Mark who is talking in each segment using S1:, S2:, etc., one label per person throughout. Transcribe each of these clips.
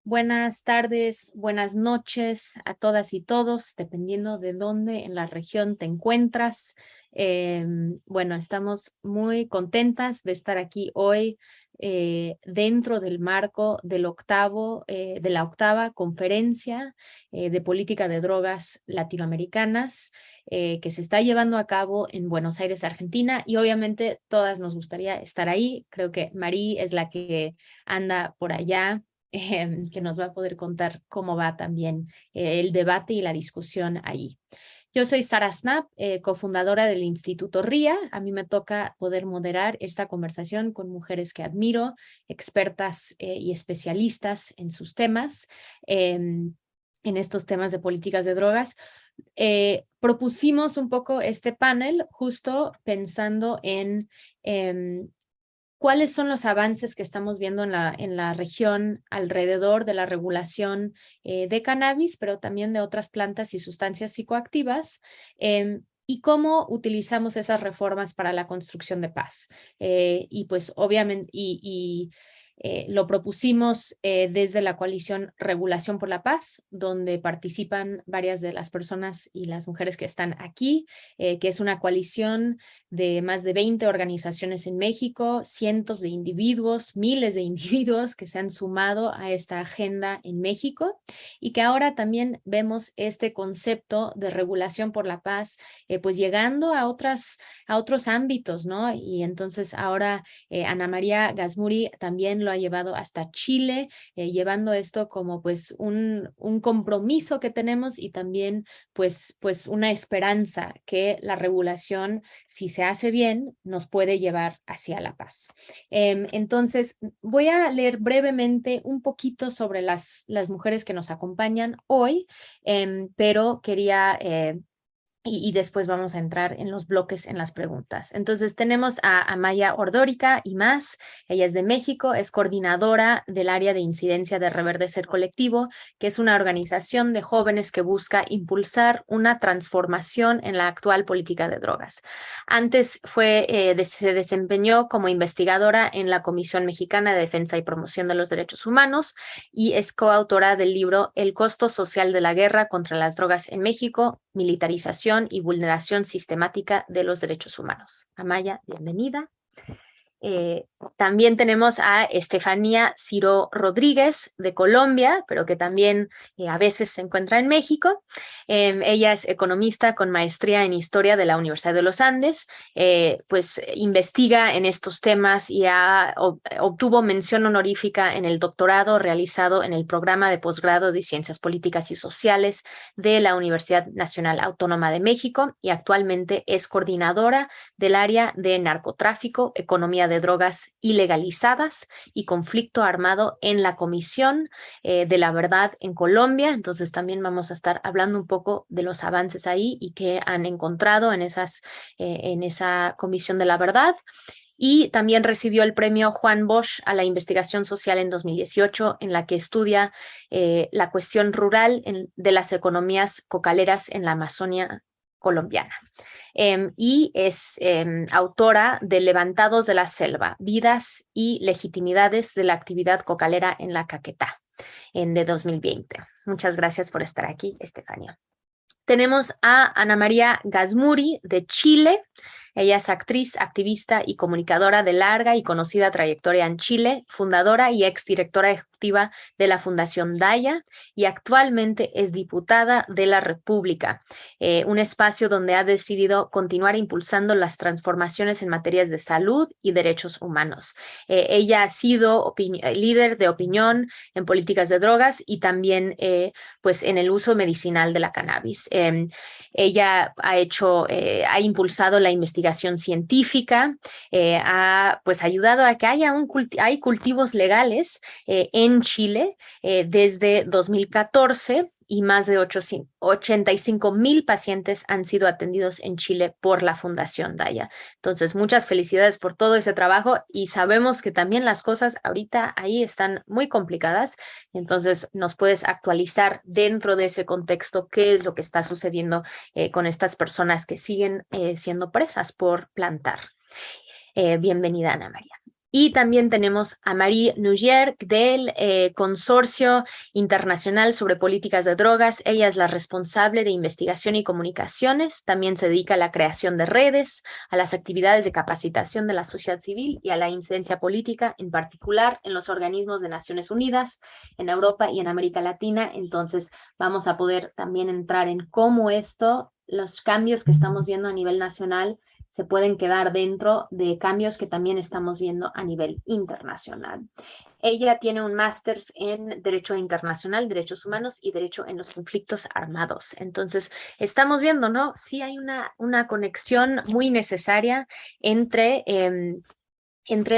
S1: Buenas tardes, buenas noches a todas y todos, dependiendo de dónde en la región te encuentras. Bueno, estamos muy contentas de estar aquí hoy dentro del marco de la octava conferencia de política de drogas latinoamericanas que se está llevando a cabo en Buenos Aires, Argentina, y obviamente todas nos gustaría estar ahí. Creo que Marí es la que anda por allá, que nos va a poder contar cómo va también el debate y la discusión allí. Yo soy Sara Snap, cofundadora del Instituto RIA. A mí me toca poder moderar esta conversación con mujeres que admiro, expertas y especialistas en sus temas, en estos temas de políticas de drogas. Propusimos un poco este panel justo pensando en ¿cuáles son los avances que estamos viendo en la región alrededor de la regulación de cannabis, pero también de otras plantas y sustancias psicoactivas? Y cómo utilizamos esas reformas para la construcción de paz. Y pues obviamente, lo propusimos desde la coalición Regulación por la Paz, donde participan varias de las personas y las mujeres que están aquí, que es una coalición de más de 20 organizaciones en México, cientos de individuos, miles de individuos que se han sumado a esta agenda en México, y que ahora también vemos este concepto de regulación por la paz pues llegando a otros ámbitos, ¿no? Y entonces ahora Ana María Gazmuri también lo ha llevado hasta Chile, llevando esto como pues un compromiso que tenemos y también pues una esperanza que la regulación, si se hace bien, nos puede llevar hacia la paz. Entonces, voy a leer brevemente un poquito sobre las mujeres que nos acompañan hoy, pero quería y después vamos a entrar en los bloques, en las preguntas. Entonces tenemos a Amaya Ordórica y más. Ella es de México, es coordinadora del área de incidencia de Reverdecer Colectivo, que es una organización de jóvenes que busca impulsar una transformación en la actual política de drogas. Antes se desempeñó como investigadora en la Comisión Mexicana de Defensa y Promoción de los Derechos Humanos y es coautora del libro El costo social de la guerra contra las drogas en México, militarización y vulneración sistemática de los derechos humanos. Amaya, bienvenida. También tenemos a Estefanía Ciro Rodríguez de Colombia, pero que también a veces se encuentra en México. Ella es economista con maestría en Historia de la Universidad de los Andes, pues investiga en estos temas y obtuvo mención honorífica en el doctorado realizado en el programa de posgrado de Ciencias Políticas y Sociales de la Universidad Nacional Autónoma de México y actualmente es coordinadora del área de narcotráfico, economía de drogas ilegalizadas y conflicto armado en la Comisión de la Verdad en Colombia. Entonces también vamos a estar hablando un poco de los avances ahí y qué han encontrado en esa Comisión de la Verdad. Y también recibió el premio Juan Bosch a la investigación social en 2018, en la que estudia la cuestión rural de las economías cocaleras en la Amazonia colombiana. Y es autora de Levantados de la Selva, Vidas y Legitimidades de la Actividad Cocalera en la Caquetá, de 2020. Muchas gracias por estar aquí, Estefanía. Tenemos a Ana María Gazmuri de Chile. Ella es actriz, activista y comunicadora de larga y conocida trayectoria en Chile, fundadora y exdirectora ejecutiva de la Fundación Daya y actualmente es diputada de la República, un espacio donde ha decidido continuar impulsando las transformaciones en materias de salud y derechos humanos. Ella ha sido líder de opinión en políticas de drogas y también pues en el uso medicinal de la cannabis. Ella ha impulsado la investigación científica, ha pues ayudado a que hay cultivos legales en Chile desde 2014 y más de 85,000 pacientes han sido atendidos en Chile por la Fundación Daya. Entonces, muchas felicidades por todo ese trabajo y sabemos que también las cosas ahorita ahí están muy complicadas. Entonces, nos puedes actualizar dentro de ese contexto qué es lo que está sucediendo con estas personas que siguen siendo presas por plantar. Bienvenida, Ana María. Y también tenemos a Marie Nugier del Consorcio Internacional sobre Políticas de Drogas. Ella es la responsable de investigación y comunicaciones. También se dedica a la creación de redes, a las actividades de capacitación de la sociedad civil y a la incidencia política, en particular en los organismos de Naciones Unidas, en Europa y en América Latina. Entonces vamos a poder también entrar en cómo los cambios que estamos viendo a nivel nacional se pueden quedar dentro de cambios que también estamos viendo a nivel internacional. Ella tiene un máster en Derecho Internacional, Derechos Humanos y Derecho en los Conflictos Armados. Entonces, estamos viendo, ¿no? Sí hay una conexión muy necesaria entre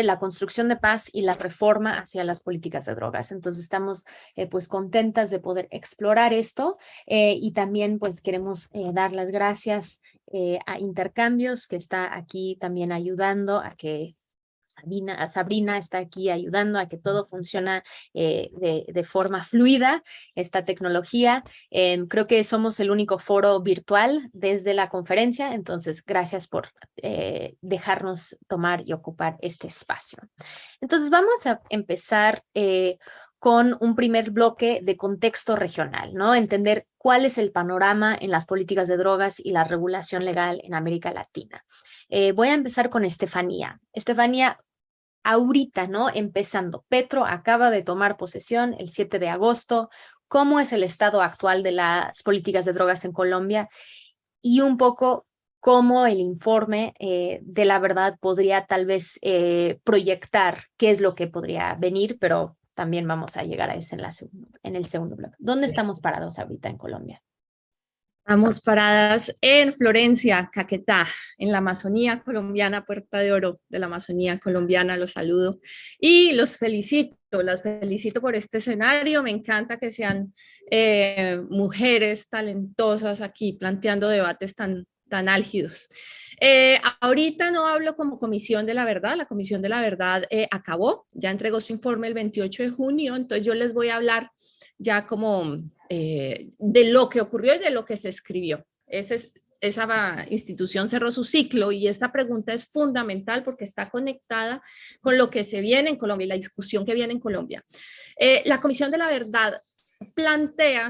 S1: la construcción de paz y la reforma hacia las políticas de drogas. Entonces estamos pues contentas de poder explorar esto y también pues queremos dar las gracias a Intercambios, que está aquí también ayudando a que Sabrina está aquí ayudando a que todo funcione de forma fluida, esta tecnología. Creo que somos el único foro virtual desde la conferencia, entonces gracias por dejarnos tomar y ocupar este espacio. Entonces vamos a empezar con un primer bloque de contexto regional, ¿no? Entender cuál es el panorama en las políticas de drogas y la regulación legal en América Latina. Voy a empezar con Estefanía. Estefanía, ahorita, ¿no? Empezando, Petro acaba de tomar posesión el 7 de agosto. ¿Cómo es el estado actual de las políticas de drogas en Colombia? Y un poco cómo el informe de la verdad podría tal vez proyectar qué es lo que podría venir, pero también vamos a llegar a eso en el segundo bloque. ¿Dónde estamos parados ahorita en Colombia?
S2: Estamos paradas en Florencia, Caquetá, en la Amazonía colombiana, Puerta de Oro de la Amazonía colombiana. Los saludo y los felicito. Las felicito por este escenario. Me encanta que sean mujeres talentosas aquí planteando debates tan álgidos. Ahorita no hablo como Comisión de la Verdad. La Comisión de la Verdad acabó, ya entregó su informe el 28 de junio, entonces yo les voy a hablar ya como de lo que ocurrió y de lo que se escribió. Esa institución cerró su ciclo y esta pregunta es fundamental porque está conectada con lo que se viene en Colombia y la discusión que viene en Colombia. La Comisión de la Verdad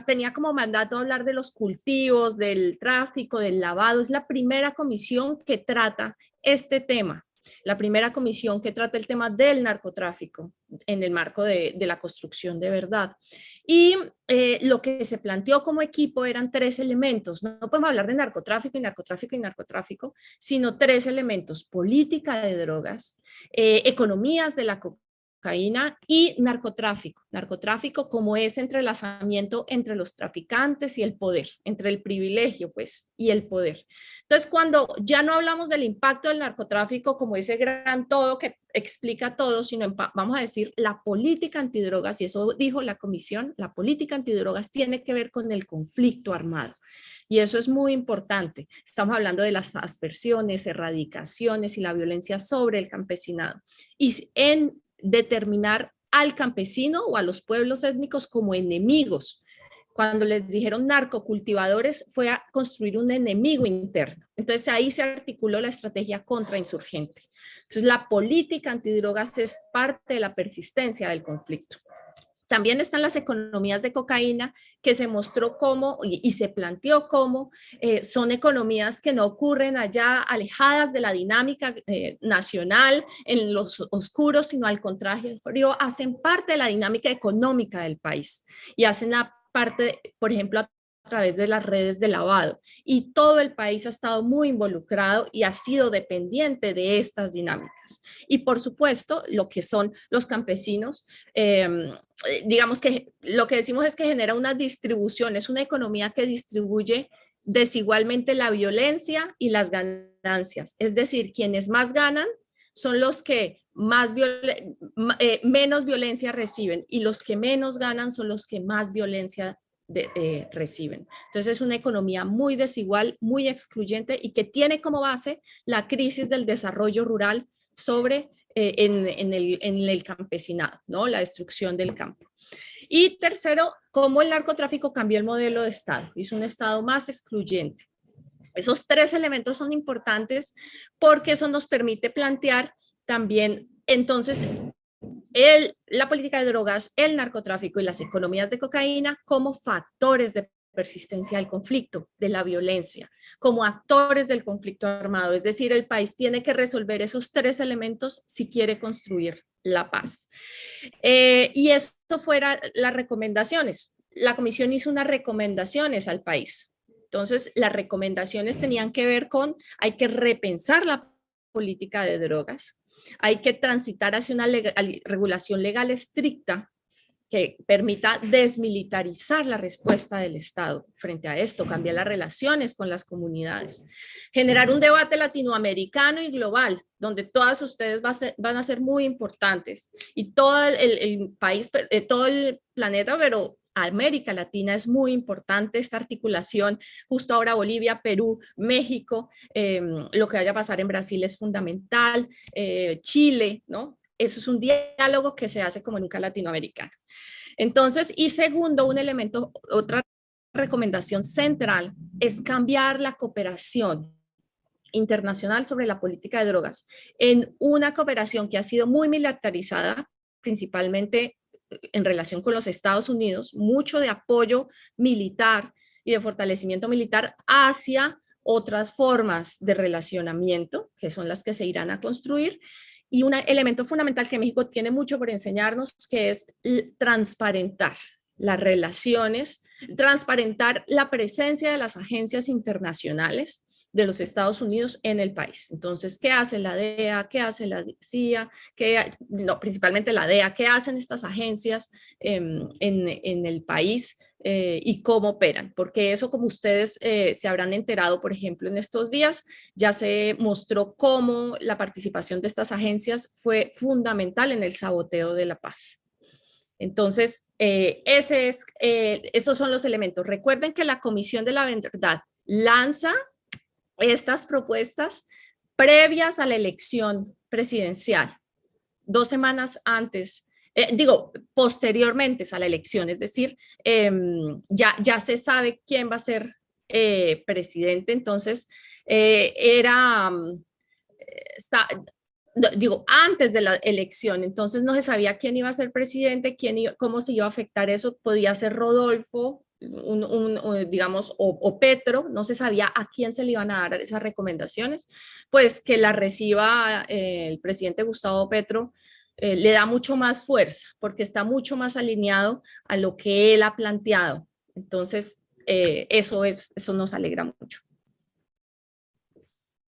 S2: tenía como mandato hablar de los cultivos, del tráfico, del lavado. Es la primera comisión que trata este tema. La primera comisión que trata el tema del narcotráfico en el marco de la construcción de verdad. Y lo que se planteó como equipo eran 3 elementos. No podemos hablar de narcotráfico y narcotráfico y narcotráfico, sino 3 elementos: política de drogas, economías de la cocaína y narcotráfico. Narcotráfico como ese entrelazamiento entre los traficantes y el poder, entre el privilegio pues y el poder. Entonces cuando ya no hablamos del impacto del narcotráfico como ese gran todo que explica todo, sino vamos a decir la política antidrogas, y eso dijo la comisión, la política antidrogas tiene que ver con el conflicto armado. Y eso es muy importante. Estamos hablando de las aspersiones, erradicaciones y la violencia sobre el campesinado. Y en determinar al campesino o a los pueblos étnicos como enemigos. Cuando les dijeron narcocultivadores, fue a construir un enemigo interno. Entonces ahí se articuló la estrategia contrainsurgente. Entonces la política antidrogas es parte de la persistencia del conflicto. También están las economías de cocaína, que se mostró cómo y se planteó cómo son economías que no ocurren allá alejadas de la dinámica nacional, en los oscuros, sino al contrario, hacen parte de la dinámica económica del país y hacen parte, por ejemplo, a través de las redes de lavado. Y todo el país ha estado muy involucrado y ha sido dependiente de estas dinámicas. Y por supuesto, lo que son los campesinos, digamos que lo que decimos es que genera una distribución, es una economía que distribuye desigualmente la violencia y las ganancias. Es decir, quienes más ganan son los que menos violencia reciben, y los que menos ganan son los que más violencia reciben. Entonces es una economía muy desigual, muy excluyente, y que tiene como base la crisis del desarrollo rural en el campesinado, ¿no? La destrucción del campo. Y tercero, cómo el narcotráfico cambió el modelo de Estado, hizo un Estado más excluyente. Esos tres elementos son importantes porque eso nos permite plantear también, entonces, la política de drogas, el narcotráfico y las economías de cocaína como factores de persistencia del conflicto, de la violencia, como actores del conflicto armado. Es decir, el país tiene que resolver esos tres elementos si quiere construir la paz. Y esto fueran las recomendaciones. La comisión hizo unas recomendaciones al país. Entonces, las recomendaciones tenían que ver con, hay que repensar la política de drogas, hay que transitar hacia una regulación legal estricta que permita desmilitarizar la respuesta del Estado frente a esto, cambiar las relaciones con las comunidades, generar un debate latinoamericano y global, donde todas ustedes van a ser muy importantes y todo el país, todo el planeta, pero América Latina es muy importante esta articulación, justo ahora Bolivia, Perú, México, lo que vaya a pasar en Brasil es fundamental, Chile, ¿no? Eso es un diálogo que se hace como nunca latinoamericano. Entonces, y segundo, un elemento, otra recomendación central es cambiar la cooperación internacional sobre la política de drogas en una cooperación que ha sido muy militarizada, principalmente en relación con los Estados Unidos, mucho de apoyo militar y de fortalecimiento militar hacia otras formas de relacionamiento, que son las que se irán a construir, y un elemento fundamental que México tiene mucho por enseñarnos, que es transparentar las relaciones, transparentar la presencia de las agencias internacionales de los Estados Unidos en el país. Entonces, ¿qué hace la DEA? ¿Qué hace la CIA? Principalmente la DEA. ¿Qué hacen estas agencias en el país y cómo operan? Porque eso, como ustedes se habrán enterado, por ejemplo, en estos días, ya se mostró cómo la participación de estas agencias fue fundamental en el saboteo de la paz. Entonces, esos son los elementos. Recuerden que la Comisión de la Verdad lanza estas propuestas previas a la elección presidencial, 2 semanas antes, posteriormente a la elección, es decir, ya se sabe quién va a ser presidente, entonces antes de la elección, entonces no se sabía quién iba a ser presidente, cómo se iba a afectar eso, podía ser Rodolfo, digamos, o Petro, no se sabía a quién se le iban a dar esas recomendaciones, pues que la reciba el presidente Gustavo Petro le da mucho más fuerza, porque está mucho más alineado a lo que él ha planteado. Entonces, eso nos alegra mucho.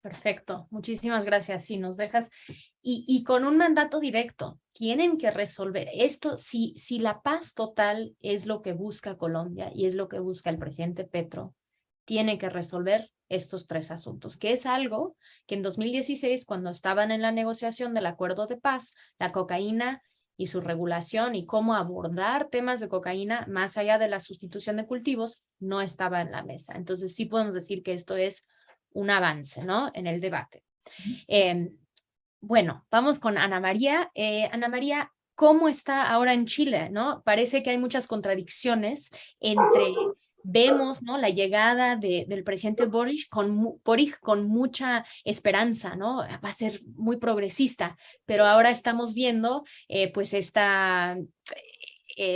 S1: Perfecto, muchísimas gracias. Sí, nos dejas y con un mandato directo. Tienen que resolver esto. Si la paz total es lo que busca Colombia y es lo que busca el presidente Petro, tiene que resolver estos 3 asuntos, que es algo que en 2016, cuando estaban en la negociación del acuerdo de paz, la cocaína y su regulación y cómo abordar temas de cocaína más allá de la sustitución de cultivos, no estaba en la mesa. Entonces sí podemos decir que esto es un avance, ¿no? En el debate. Bueno, vamos con Ana María. Ana María, ¿cómo está ahora en Chile, no? Parece que hay muchas contradicciones entre, vemos, ¿no? La llegada del presidente Boric con mucha esperanza, ¿no? Va a ser muy progresista, pero ahora estamos viendo, pues,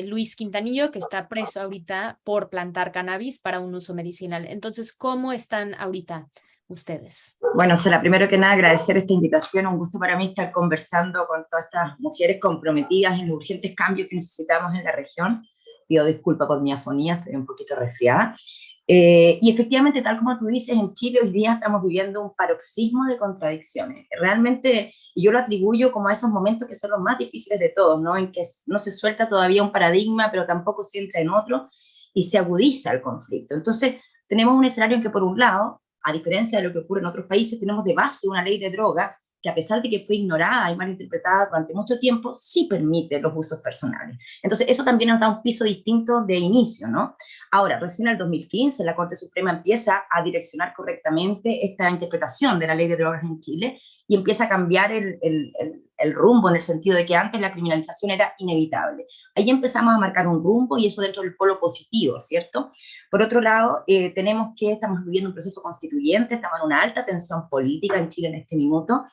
S1: Luis Quintanillo, que está preso ahorita por plantar cannabis para un uso medicinal. Entonces, ¿cómo están ahorita ustedes?
S3: Bueno, Sara, primero que nada agradecer esta invitación, un gusto para mí estar conversando con todas estas mujeres comprometidas en los urgentes cambios que necesitamos en la región. Pido disculpas por mi afonía, estoy un poquito resfriada. Y efectivamente, tal como tú dices, en Chile hoy día estamos viviendo un paroxismo de contradicciones. Realmente, y yo lo atribuyo como a esos momentos que son los más difíciles de todos, ¿no? En que no se suelta todavía un paradigma, pero tampoco se entra en otro, y se agudiza el conflicto. Entonces, tenemos un escenario en que, por un lado, a diferencia de lo que ocurre en otros países, tenemos de base una ley de droga que, a pesar de que fue ignorada y mal interpretada durante mucho tiempo, sí permite los usos personales. Entonces, eso también nos da un piso distinto de inicio, ¿no? Ahora, recién en el 2015, la Corte Suprema empieza a direccionar correctamente esta interpretación de la ley de drogas en Chile y empieza a cambiar el el rumbo, en el sentido de que antes la criminalización era inevitable. Ahí empezamos a marcar un rumbo y eso dentro del polo positivo, ¿cierto? Por otro lado, tenemos que estamos viviendo un proceso constituyente, estamos en una alta tensión política en Chile en este minuto,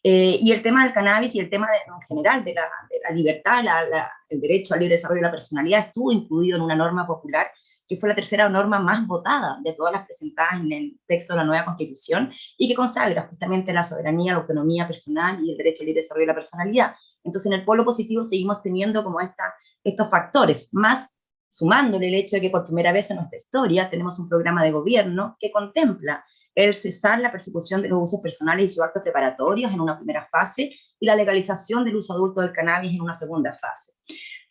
S3: y el tema del cannabis y el tema en general de la libertad, el derecho al libre desarrollo de la personalidad estuvo incluido en una norma popular que fue la tercera norma más votada de todas las presentadas en el texto de la nueva Constitución y que consagra justamente la soberanía, la autonomía personal y el derecho al libre desarrollo de la personalidad. Entonces, en el polo positivo seguimos teniendo como estos factores, más sumándole el hecho de que por primera vez en nuestra historia tenemos un programa de gobierno que contempla el cesar la persecución de los usos personales y sus actos preparatorios en una primera fase y la legalización del uso adulto del cannabis en una segunda fase.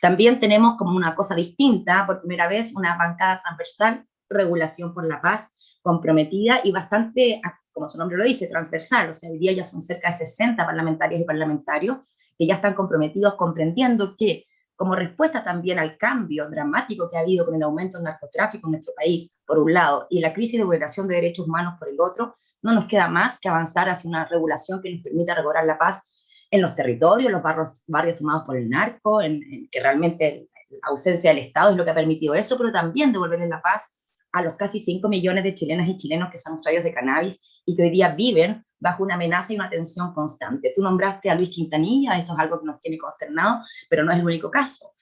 S3: También tenemos como una cosa distinta, por primera vez, una bancada transversal, regulación por la paz, comprometida y bastante, como su nombre lo dice, transversal. O sea, hoy día ya son cerca de 60 parlamentarios y parlamentarios que ya están comprometidos, comprendiendo que como respuesta también al cambio dramático que ha habido con el aumento del narcotráfico en nuestro país, por un lado, y la crisis de vulneración de derechos humanos por el otro, no nos queda más que avanzar hacia una regulación que nos permita recobrar la paz en los territorios, los barrios tomados por el narco, en que realmente la ausencia del Estado es lo que ha permitido eso, pero también devolverle la paz a los casi 5 millones de chilenas y chilenos que son usuarios de cannabis y que hoy día viven bajo una amenaza y una tensión constante. Tú nombraste a Luis Quintanilla, eso es algo que nos tiene consternado, pero no es el único caso.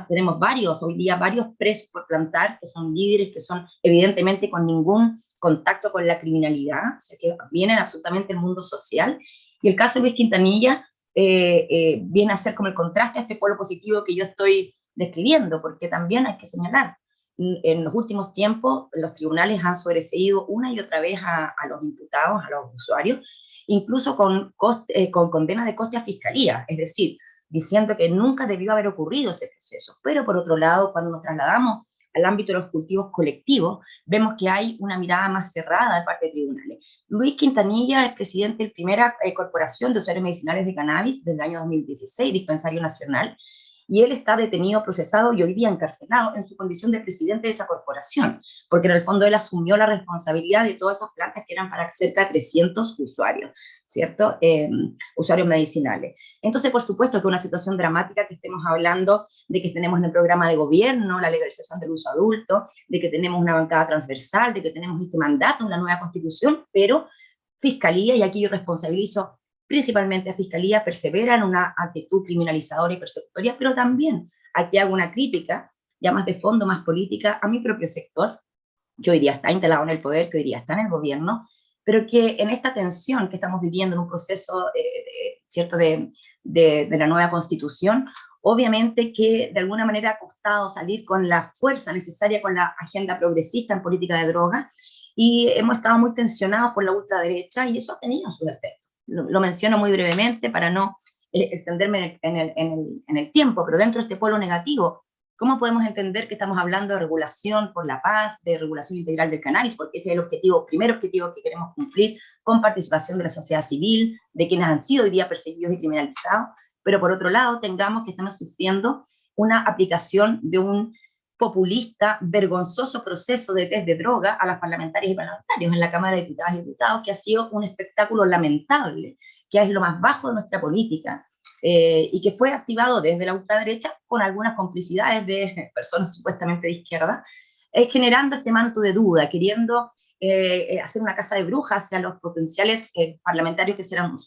S3: Tenemos hoy día varios presos por plantar, que son líderes, que son evidentemente con ningún contacto con la criminalidad, o sea, que vienen absolutamente del mundo social. Y el caso de Luis Quintanilla viene a ser como el contraste a este polo positivo que yo estoy describiendo, porque también hay que señalar, en los últimos tiempos los tribunales han sobreseído una y otra vez a los imputados, a los usuarios, incluso con condena de coste a fiscalía, es decir, diciendo que nunca debió haber ocurrido ese proceso. Pero por otro lado, cuando nos trasladamos al ámbito de los cultivos colectivos, vemos que hay una mirada más cerrada de parte de tribunales. Luis Quintanilla es presidente de la primera corporación de usuarios medicinales de cannabis desde el año 2016, Dispensario Nacional, y él está detenido, procesado y hoy día encarcelado en su condición de presidente de esa corporación, porque en el fondo él asumió la responsabilidad de todas esas plantas que eran para cerca de 300 usuarios, ¿cierto? Usuarios medicinales. Entonces, por supuesto que es una situación dramática que estemos hablando de que tenemos en el programa de gobierno la legalización del uso adulto, de que tenemos una bancada transversal, de que tenemos este mandato en la nueva Constitución, pero Fiscalía, y aquí yo responsabilizo principalmente a Fiscalía, persevera en una actitud criminalizadora y persecutoria, pero también aquí hago una crítica, ya más de fondo, más política, a mi propio sector, que hoy día está instalado en el poder, que hoy día está en el gobierno, pero que en esta tensión que estamos viviendo en un proceso, ¿cierto?, de la nueva Constitución, obviamente que de alguna manera ha costado salir con la fuerza necesaria con la agenda progresista en política de drogas, y hemos estado muy tensionados por la ultraderecha, y eso ha tenido sus efectos. Lo menciono muy brevemente para no extenderme en el tiempo, pero dentro de este polo negativo, ¿cómo podemos entender que estamos hablando de regulación por la paz, de regulación integral del cannabis? Porque ese es el primer objetivo que queremos cumplir, con participación de la sociedad civil, de quienes han sido hoy día perseguidos y criminalizados, pero por otro lado tengamos que estamos sufriendo una aplicación de un populista, vergonzoso proceso de test de droga a las parlamentarias y parlamentarios en la Cámara de Diputadas y Diputados, que ha sido un espectáculo lamentable, que es lo más bajo de nuestra política, y que fue activado desde la ultraderecha con algunas complicidades de personas supuestamente de izquierda, generando este manto de duda, queriendo hacer una casa de brujas hacia los potenciales parlamentarios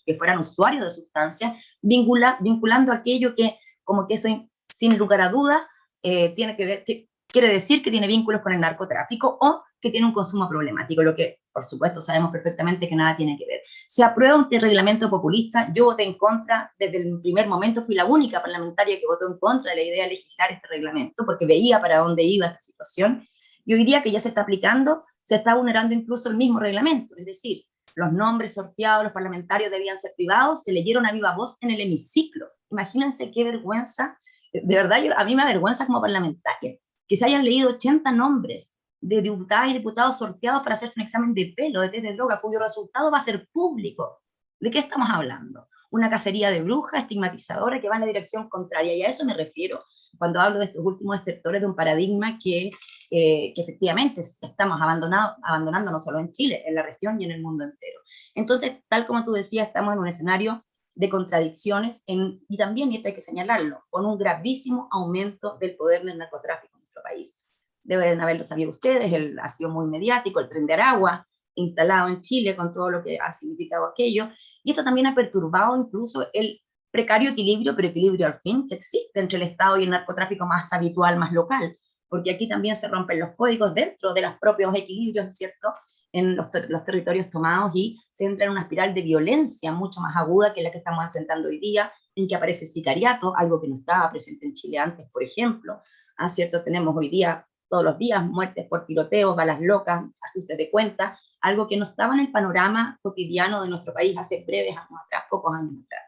S3: que fueran usuarios de sustancias, vinculando aquello que, como que eso sin lugar a dudas, tiene que ver, quiere decir que tiene vínculos con el narcotráfico o que tiene un consumo problemático, lo que por supuesto sabemos perfectamente que nada tiene que ver. Se aprueba un reglamento populista, yo voté en contra, desde el primer momento fui la única parlamentaria que votó en contra de la idea de legislar este reglamento, porque veía para dónde iba esta situación, y hoy día que ya se está aplicando, se está vulnerando incluso el mismo reglamento, es decir, los nombres sorteados, los parlamentarios debían ser privados, se leyeron a viva voz en el hemiciclo. Imagínense qué vergüenza, de verdad a mí me avergüenza como parlamentaria, que se hayan leído 80 nombres de diputadas y diputados sorteados para hacerse un examen de pelo, de test de droga, cuyo resultado va a ser público. ¿De qué estamos hablando? Una cacería de brujas estigmatizadora que va en la dirección contraria, y a eso me refiero cuando hablo de estos últimos estertores de un paradigma que efectivamente estamos abandonando no solo en Chile, en la región y en el mundo entero. Entonces, tal como tú decías, estamos en un escenario de contradicciones y también, y esto hay que señalarlo, con un gravísimo aumento del poder del narcotráfico en nuestro país. Deben haberlo sabido ustedes, ha sido muy mediático, el Tren de Aragua, instalado en Chile con todo lo que ha significado aquello, y esto también ha perturbado incluso el precario equilibrio, pero equilibrio al fin, que existe entre el Estado y el narcotráfico más habitual, más local, porque aquí también se rompen los códigos dentro de los propios equilibrios, ¿cierto?, en los territorios tomados, y se entra en una espiral de violencia mucho más aguda que la que estamos enfrentando hoy día, en que aparece el sicariato, algo que no estaba presente en Chile antes, por ejemplo, ¿cierto? Tenemos hoy día, todos los días, muertes por tiroteos, balas locas, ajustes de cuentas, algo que no estaba en el panorama cotidiano de nuestro país hace breves años atrás, pocos años atrás.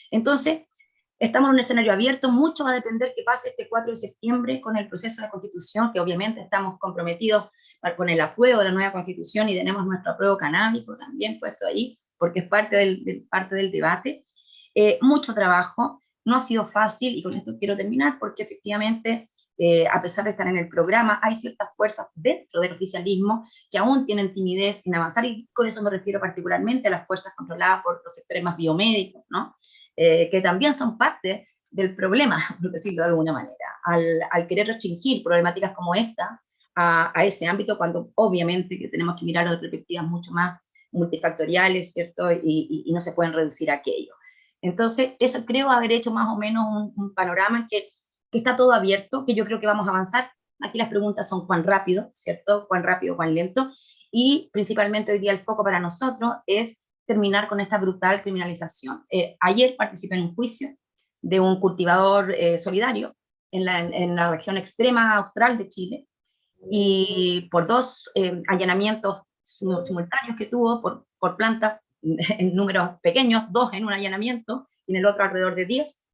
S3: Entonces, estamos en un escenario abierto, mucho va a depender que pase este 4 de septiembre con el proceso de constitución, que obviamente estamos comprometidos con el apruebo de la nueva constitución, y tenemos nuestro apruebo canábico también puesto ahí, porque es parte del debate. Mucho trabajo, no ha sido fácil, y con esto quiero terminar, porque efectivamente, a pesar de estar en el programa, hay ciertas fuerzas dentro del oficialismo que aún tienen timidez en avanzar, y con eso me refiero particularmente a las fuerzas controladas por los sectores más biomédicos, ¿no? Que también son parte del problema, por decirlo de alguna manera, al querer restringir problemáticas como esta a ese ámbito, cuando obviamente que tenemos que mirarlo de perspectivas mucho más multifactoriales, ¿cierto? Y no se pueden reducir a aquello. Entonces, eso creo haber hecho más o menos un panorama en que está todo abierto, que yo creo que vamos a avanzar. Aquí las preguntas son cuán rápido, ¿cierto? Cuán rápido, cuán lento, y principalmente hoy día el foco para nosotros es terminar con esta brutal criminalización. Ayer participé en un juicio de un cultivador solidario en la región extrema austral de Chile, y por dos allanamientos simultáneos que tuvo por plantas en números pequeños, 2 en un allanamiento y en el otro alrededor de 10,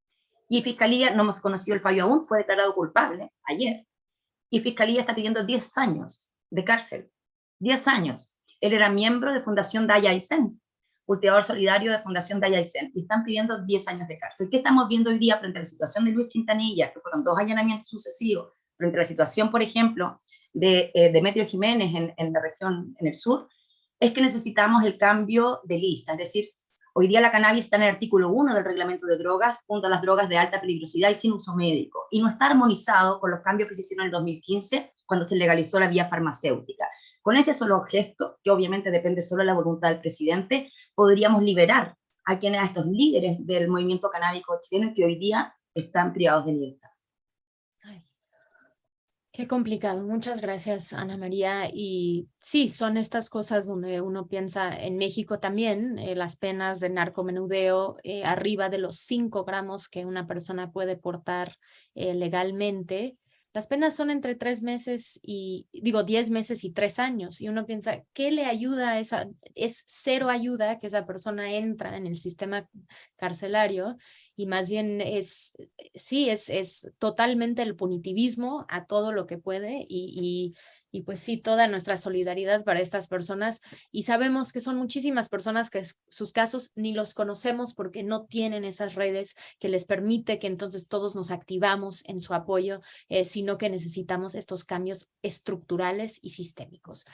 S3: y Fiscalía, no hemos conocido el fallo aún, fue declarado culpable ayer, y Fiscalía está pidiendo 10 años de cárcel, 10 años. Él era miembro de Fundación Daya Aysén, cultivador solidario de Fundación Daya Aysén, y están pidiendo 10 años de cárcel. ¿Qué estamos viendo hoy día frente a la situación de Luis Quintanilla, que fueron 2 allanamientos sucesivos, frente a la situación, por ejemplo, de Demetrio Jiménez en la región, en el sur? Es que necesitamos el cambio de lista, es decir, hoy día la cannabis está en el artículo 1 del reglamento de drogas, junto a las drogas de alta peligrosidad y sin uso médico, y no está armonizado con los cambios que se hicieron en el 2015, cuando se legalizó la vía farmacéutica. Con ese solo gesto, que obviamente depende solo de la voluntad del presidente, podríamos liberar a estos líderes del movimiento canábico chileno que hoy día están privados de libertad.
S1: Ay, qué complicado. Muchas gracias, Ana María. Y sí, son estas cosas donde uno piensa en México también, las penas de narcomenudeo arriba de los 5 gramos que una persona puede portar legalmente. Las penas son entre 3 meses y, 10 meses y 3 años. Y uno piensa, ¿qué le ayuda a esa? Es cero ayuda que esa persona entra en el sistema carcelario, y más bien es totalmente el punitivismo a todo lo que puede, y pues sí, toda nuestra solidaridad para estas personas, y sabemos que son muchísimas personas que sus casos ni los conocemos porque no tienen esas redes que les permite que entonces todos nos activamos en su apoyo, sino que necesitamos estos cambios estructurales y sistémicos.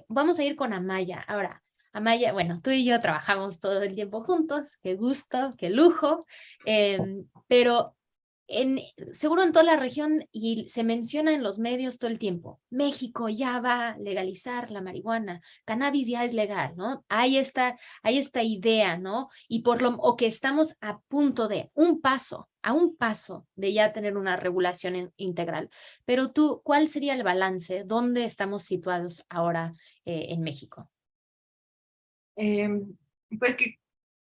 S1: Vamos a ir con Amaya ahora. Amaya, bueno, tú y yo trabajamos todo el tiempo juntos, qué gusto, qué lujo, pero seguro en toda la región, y se menciona en los medios todo el tiempo, México ya va a legalizar la marihuana, cannabis ya es legal, ¿no? Hay esta idea, ¿no? O que estamos a punto de a un paso de ya tener una regulación integral. Pero tú, ¿cuál sería el balance? ¿Dónde estamos situados ahora en México?
S4: Pues que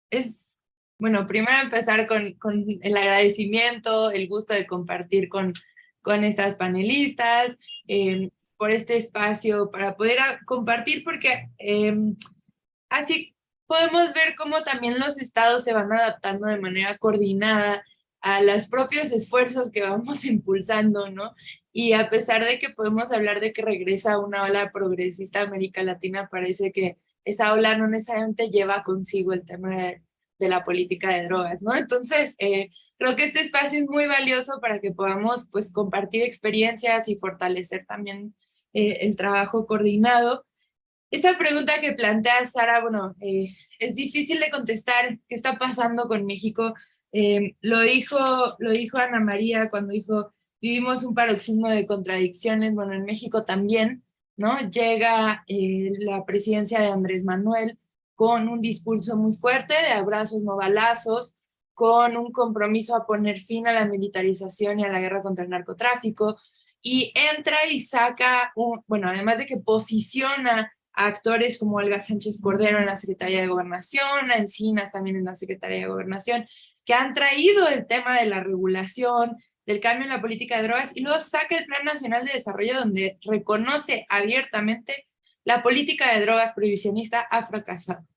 S4: es, bueno, primero empezar con el agradecimiento, el gusto de compartir con estas panelistas, por este espacio para poder compartir, porque así podemos ver cómo también los estados se van adaptando de manera coordinada a los propios esfuerzos que vamos impulsando, ¿no? Y a pesar de que podemos hablar de que regresa una ola progresista a América Latina, parece que esa ola no necesariamente lleva consigo el tema de la política de drogas, ¿no? Entonces, creo que este espacio es muy valioso para que podamos, pues, compartir experiencias y fortalecer también el trabajo coordinado. esa pregunta que plantea Sara, bueno, es difícil de contestar. ¿Qué está pasando con México? Lo dijo Ana María cuando dijo, vivimos un paroxismo de contradicciones. Bueno, en México también, ¿no? Llega la presidencia de Andrés Manuel con un discurso muy fuerte de abrazos, no balazos, con un compromiso a poner fin a la militarización y a la guerra contra el narcotráfico, y entra y saca, bueno, además de que posiciona a actores como Olga Sánchez Cordero en la Secretaría de Gobernación, a Encinas también en la Secretaría de Gobernación, que han traído el tema de la regulación, del cambio en la política de drogas, y luego saca el Plan Nacional de Desarrollo donde reconoce abiertamente la política de drogas prohibicionista ha fracasado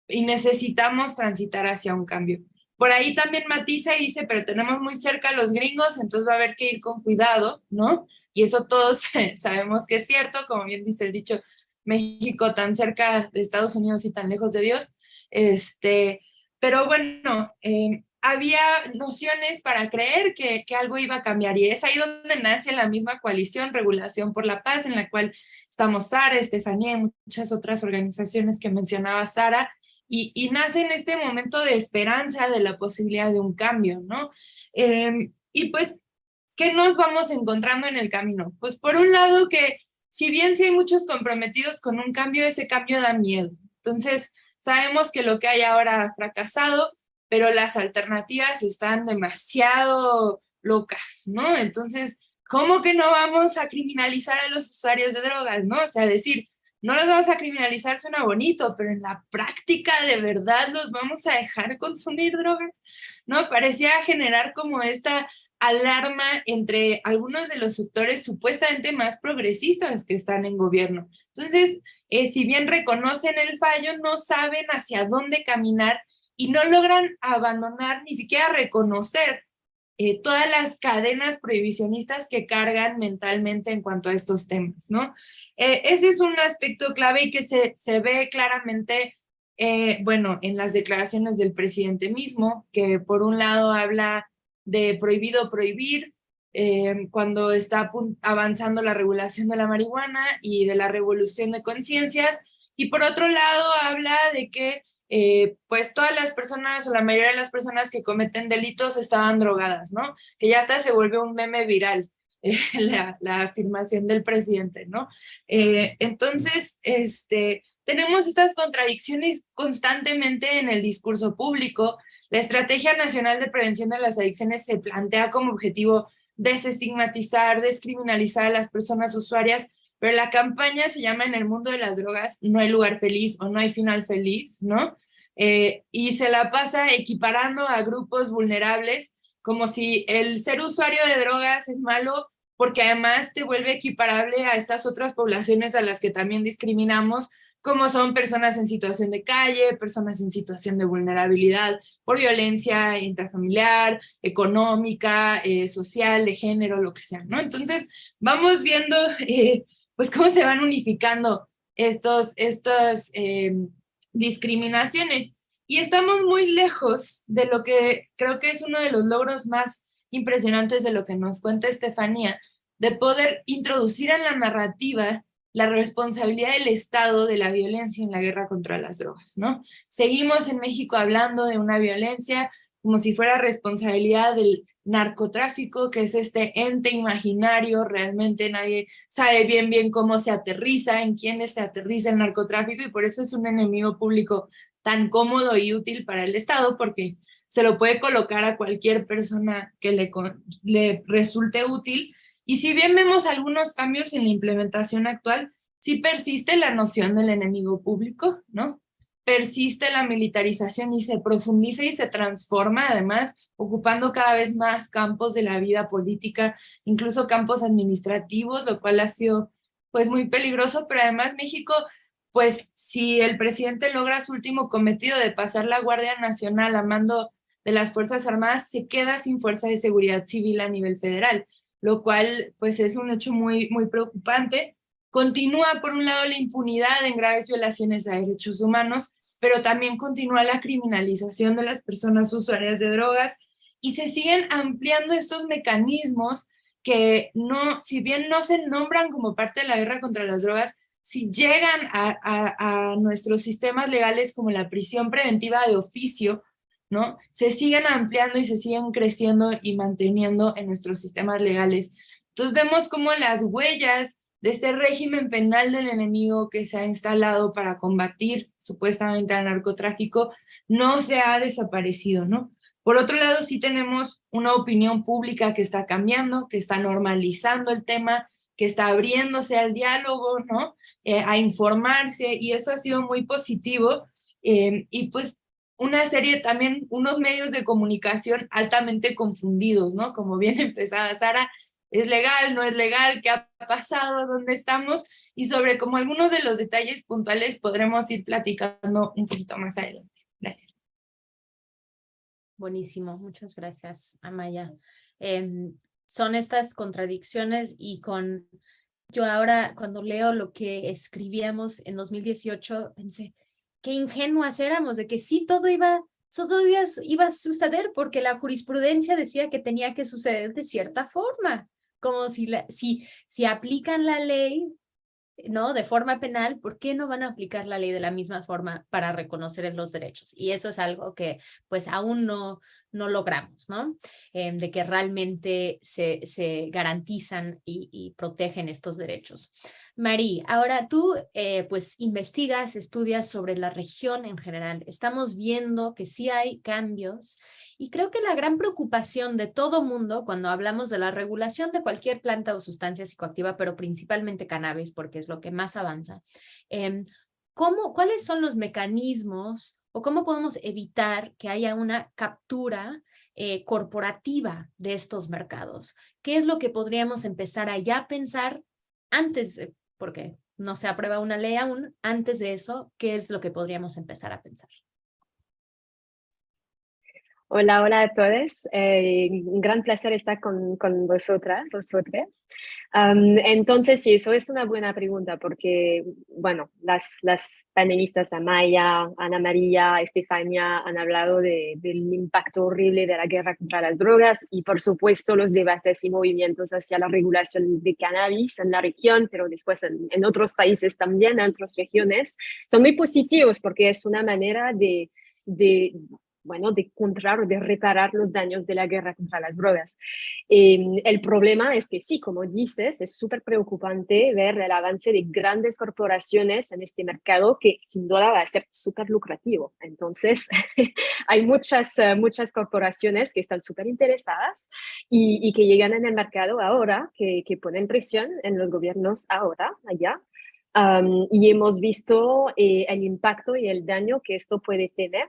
S4: y necesitamos transitar hacia un cambio. Por ahí también matiza y dice, pero tenemos muy cerca a los gringos, entonces va a haber que ir con cuidado, ¿no? Y eso todos sabemos que es cierto, como bien dice el dicho, México tan cerca de Estados Unidos y tan lejos de Dios. Pero bueno, había nociones para creer que algo iba a cambiar, y es ahí donde nace la misma coalición Regulación por la Paz, en la cual estamos Sara, Estefanía y muchas otras organizaciones que mencionaba Sara, y nace en este momento de esperanza de la posibilidad de un cambio, ¿no? Y pues, ¿qué nos vamos encontrando en el camino? Pues por un lado que, si bien sí hay muchos comprometidos con un cambio, ese cambio da miedo. Entonces, sabemos que lo que hay ahora ha fracasado, pero las alternativas están demasiado locas, ¿no? Entonces, ¿cómo que no vamos a criminalizar a los usuarios de drogas, no? O sea, decir, no los vamos a criminalizar suena bonito, pero en la práctica de verdad los vamos a dejar consumir drogas, ¿no? Parecía generar como esta alarma entre algunos de los sectores supuestamente más progresistas que están en gobierno. Entonces, si bien reconocen el fallo, no saben hacia dónde caminar y no logran abandonar, ni siquiera reconocer todas las cadenas prohibicionistas que cargan mentalmente en cuanto a estos temas, ¿no? Ese es un aspecto clave y que se ve claramente, bueno, en las declaraciones del presidente mismo, que por un lado habla de prohibido prohibir, cuando está avanzando la regulación de la marihuana y de la revolución de conciencias, y por otro lado habla de que pues todas las personas o la mayoría de las personas que cometen delitos estaban drogadas, ¿no? Que ya hasta se volvió un meme viral, la afirmación del presidente, ¿no? Entonces, tenemos estas contradicciones constantemente en el discurso público. La Estrategia Nacional de Prevención de las Adicciones se plantea como objetivo desestigmatizar, descriminalizar a las personas usuarias, pero la campaña se llama En el mundo de las drogas no hay lugar feliz o no hay final feliz, ¿no? Y se la pasa equiparando a grupos vulnerables como si el ser usuario de drogas es malo, porque además te vuelve equiparable a estas otras poblaciones a las que también discriminamos, como son personas en situación de calle, personas en situación de vulnerabilidad por violencia intrafamiliar, económica, social, de género, lo que sea, ¿no? Entonces, vamos viendo pues cómo se van unificando estas discriminaciones. Y estamos muy lejos de lo que creo que es uno de los logros más impresionantes de lo que nos cuenta Estefanía, de poder introducir en la narrativa la responsabilidad del Estado de la violencia en la guerra contra las drogas, ¿no? Seguimos en México hablando de una violencia como si fuera responsabilidad del narcotráfico, que es este ente imaginario, realmente nadie sabe bien cómo se aterriza, en quiénes se aterriza el narcotráfico, y por eso es un enemigo público tan cómodo y útil para el Estado, porque se lo puede colocar a cualquier persona que le resulte útil. Y si bien vemos algunos cambios en la implementación actual, sí persiste la noción del enemigo público, ¿no? Persiste la militarización y se profundiza y se transforma, además, ocupando cada vez más campos de la vida política, incluso campos administrativos, lo cual ha sido pues muy peligroso, pero además México, pues si el presidente logra su último cometido de pasar la Guardia Nacional a mando de las Fuerzas Armadas, se queda sin fuerza de seguridad civil a nivel federal, lo cual pues es un hecho muy preocupante. Continúa por un lado la impunidad en graves violaciones a derechos humanos, pero también continúa la criminalización de las personas usuarias de drogas, y se siguen ampliando estos mecanismos que no, si bien no se nombran como parte de la guerra contra las drogas, si llegan a nuestros sistemas legales como la prisión preventiva de oficio, ¿no? Se siguen ampliando y se siguen creciendo y manteniendo en nuestros sistemas legales. Entonces vemos cómo las huellas de este régimen penal del enemigo que se ha instalado para combatir supuestamente al narcotráfico no se ha desaparecido, ¿no? Por otro lado, sí tenemos una opinión pública que está cambiando, que está normalizando el tema, que está abriéndose al diálogo, ¿no? A informarse, y eso ha sido muy positivo. Y pues una serie también, unos medios de comunicación altamente confundidos, ¿no? Como bien empezaba Sara, ¿es legal, no es legal? ¿Qué ha pasado? ¿Dónde estamos? Y sobre como algunos de los detalles puntuales podremos ir platicando un poquito más adelante. Gracias.
S1: Buenísimo, muchas gracias, Amaya. Son estas contradicciones y yo ahora cuando leo lo que escribíamos en 2018, pensé, qué ingenuas éramos, de que sí, todo iba a suceder porque la jurisprudencia decía que tenía que suceder de cierta forma, como si aplican la ley, ¿no? De forma penal, ¿por qué no van a aplicar la ley de la misma forma para reconocer los derechos? Y eso es algo que pues aún no logramos, ¿no? De que realmente se garantizan y protegen estos derechos. Mari, ahora tú pues investigas, estudias sobre la región en general. Estamos viendo que sí hay cambios y creo que la gran preocupación de todo mundo cuando hablamos de la regulación de cualquier planta o sustancia psicoactiva, pero principalmente cannabis, porque es lo que más avanza, ¿cuáles son los mecanismos o cómo podemos evitar que haya una captura corporativa de estos mercados? ¿Qué es lo que podríamos empezar a ya pensar antes, porque no se aprueba una ley aún, antes de eso, qué es lo que podríamos empezar a pensar?
S5: Hola, hola a todos. Un gran placer estar con vosotras. Entonces, sí, eso es una buena pregunta porque, bueno, las panelistas Amaya, Ana María, Estefania han hablado del impacto horrible de la guerra contra las drogas y, por supuesto, los debates y movimientos hacia la regulación de cannabis en la región, pero después en otros países también, en otras regiones, son muy positivos porque es una manera de encontrar o de reparar los daños de la guerra contra las drogas. El problema es que sí, como dices, es súper preocupante ver el avance de grandes corporaciones en este mercado que sin duda va a ser súper lucrativo. Entonces, hay muchas corporaciones que están súper interesadas y que llegan en el mercado ahora, que ponen presión en los gobiernos ahora, allá. Y hemos visto el impacto y el daño que esto puede tener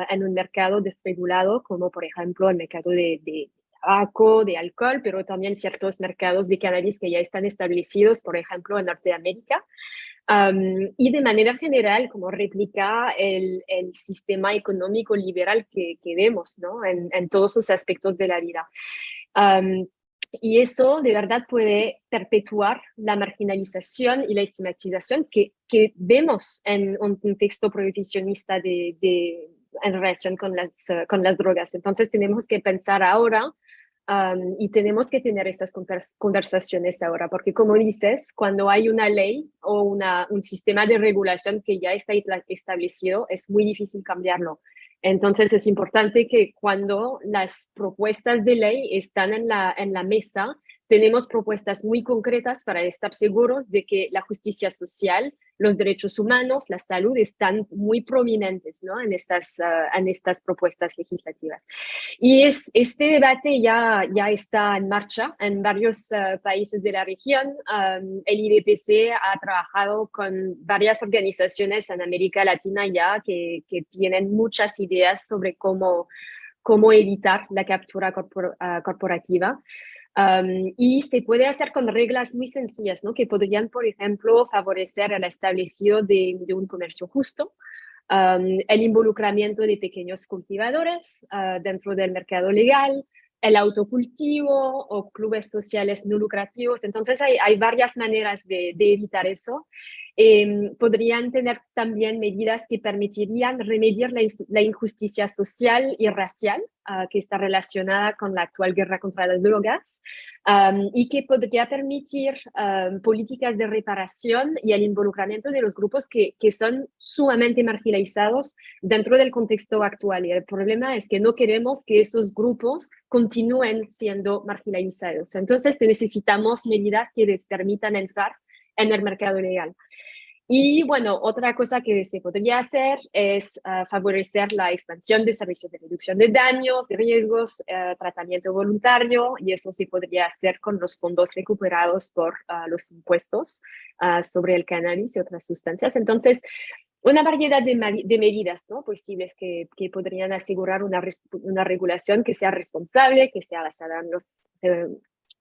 S5: en un mercado desregulado, como por ejemplo el mercado de tabaco, de alcohol, pero también ciertos mercados de cannabis que ya están establecidos, por ejemplo, en Norteamérica. Y de manera general, como replica el sistema económico liberal que vemos, ¿no? en todos los aspectos de la vida. Y eso de verdad puede perpetuar la marginalización y la estigmatización que vemos en un contexto prohibicionista en relación con las drogas. Entonces tenemos que pensar ahora y tenemos que tener esas conversaciones ahora, porque como dices, cuando hay una ley o un sistema de regulación que ya está establecido, es muy difícil cambiarlo. Entonces es importante que cuando las propuestas de ley están en la mesa, tenemos propuestas muy concretas para estar seguros de que la justicia social, los derechos humanos, la salud están muy prominentes, ¿no? en estas propuestas legislativas. Y este debate ya está en marcha en varios países de la región. El IDPC ha trabajado con varias organizaciones en América Latina ya que tienen muchas ideas sobre cómo evitar la captura corporativa. Y se puede hacer con reglas muy sencillas, ¿no? Que podrían, por ejemplo, favorecer el establecido de un comercio justo, el involucramiento de pequeños cultivadores dentro del mercado legal, el autocultivo o clubes sociales no lucrativos. Entonces hay varias maneras de evitar eso. Podrían tener también medidas que permitirían remediar la injusticia social y racial que está relacionada con la actual guerra contra las drogas y que podría permitir políticas de reparación y el involucramiento de los grupos que son sumamente marginalizados dentro del contexto actual. Y el problema es que no queremos que esos grupos continúen siendo marginalizados. Entonces necesitamos medidas que les permitan entrar en el mercado legal. Y bueno, otra cosa que se podría hacer es favorecer la expansión de servicios de reducción de daños, de riesgos, tratamiento voluntario, y eso se podría hacer con los fondos recuperados por los impuestos sobre el cannabis y otras sustancias. Entonces, una variedad de medidas, ¿no?, posibles que podrían asegurar una regulación que sea responsable, que sea basada en los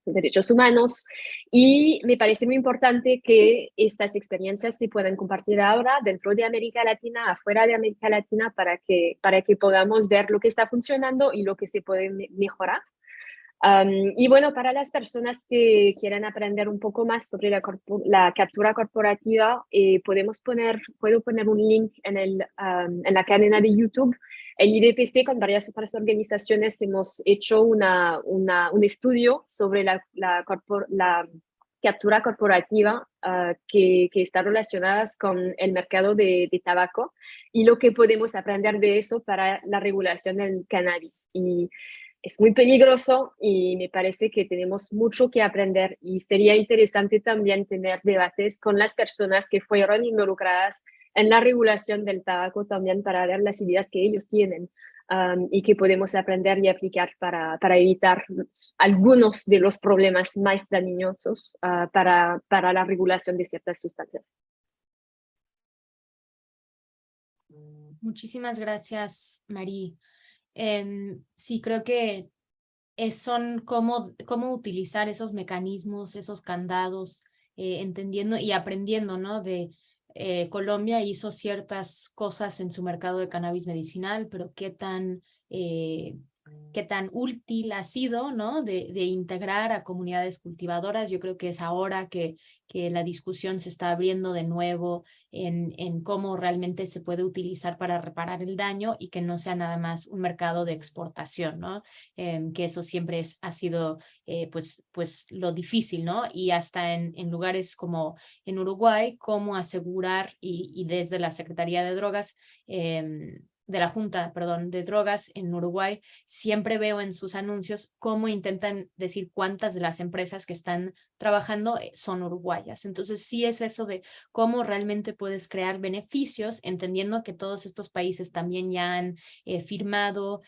S5: derechos humanos, y me parece muy importante que estas experiencias se puedan compartir ahora dentro de América Latina, afuera de América Latina, para que podamos ver lo que está funcionando y lo que se puede mejorar. Y bueno, para las personas que quieran aprender un poco más sobre la captura corporativa, puedo poner un link en la cadena de YouTube. En IDPC, con varias otras organizaciones, hemos hecho un estudio sobre la captura corporativa que está relacionada con el mercado de tabaco y lo que podemos aprender de eso para la regulación del cannabis. Y es muy peligroso y me parece que tenemos mucho que aprender, y sería interesante también tener debates con las personas que fueron involucradas en la regulación del tabaco también, para ver las ideas que ellos tienen y que podemos aprender y aplicar para evitar algunos de los problemas más dañosos para la regulación de ciertas sustancias.
S1: Muchísimas gracias, Marí. Sí, creo que son cómo utilizar esos mecanismos, esos candados, entendiendo y aprendiendo, ¿no? Colombia hizo ciertas cosas en su mercado de cannabis medicinal, pero qué tan útil ha sido, ¿no?, de integrar a comunidades cultivadoras. Yo creo que es ahora que la discusión se está abriendo de nuevo en cómo realmente se puede utilizar para reparar el daño y que no sea nada más un mercado de exportación, ¿no? Que eso siempre ha sido pues lo difícil, ¿no? Y hasta en lugares como en Uruguay, cómo asegurar y desde la Secretaría de Drogas, de la Junta, perdón, de Drogas en Uruguay, siempre veo en sus anuncios cómo intentan decir cuántas de las empresas que están trabajando son uruguayas. Entonces sí es eso de cómo realmente puedes crear beneficios, entendiendo que todos estos países también ya han firmado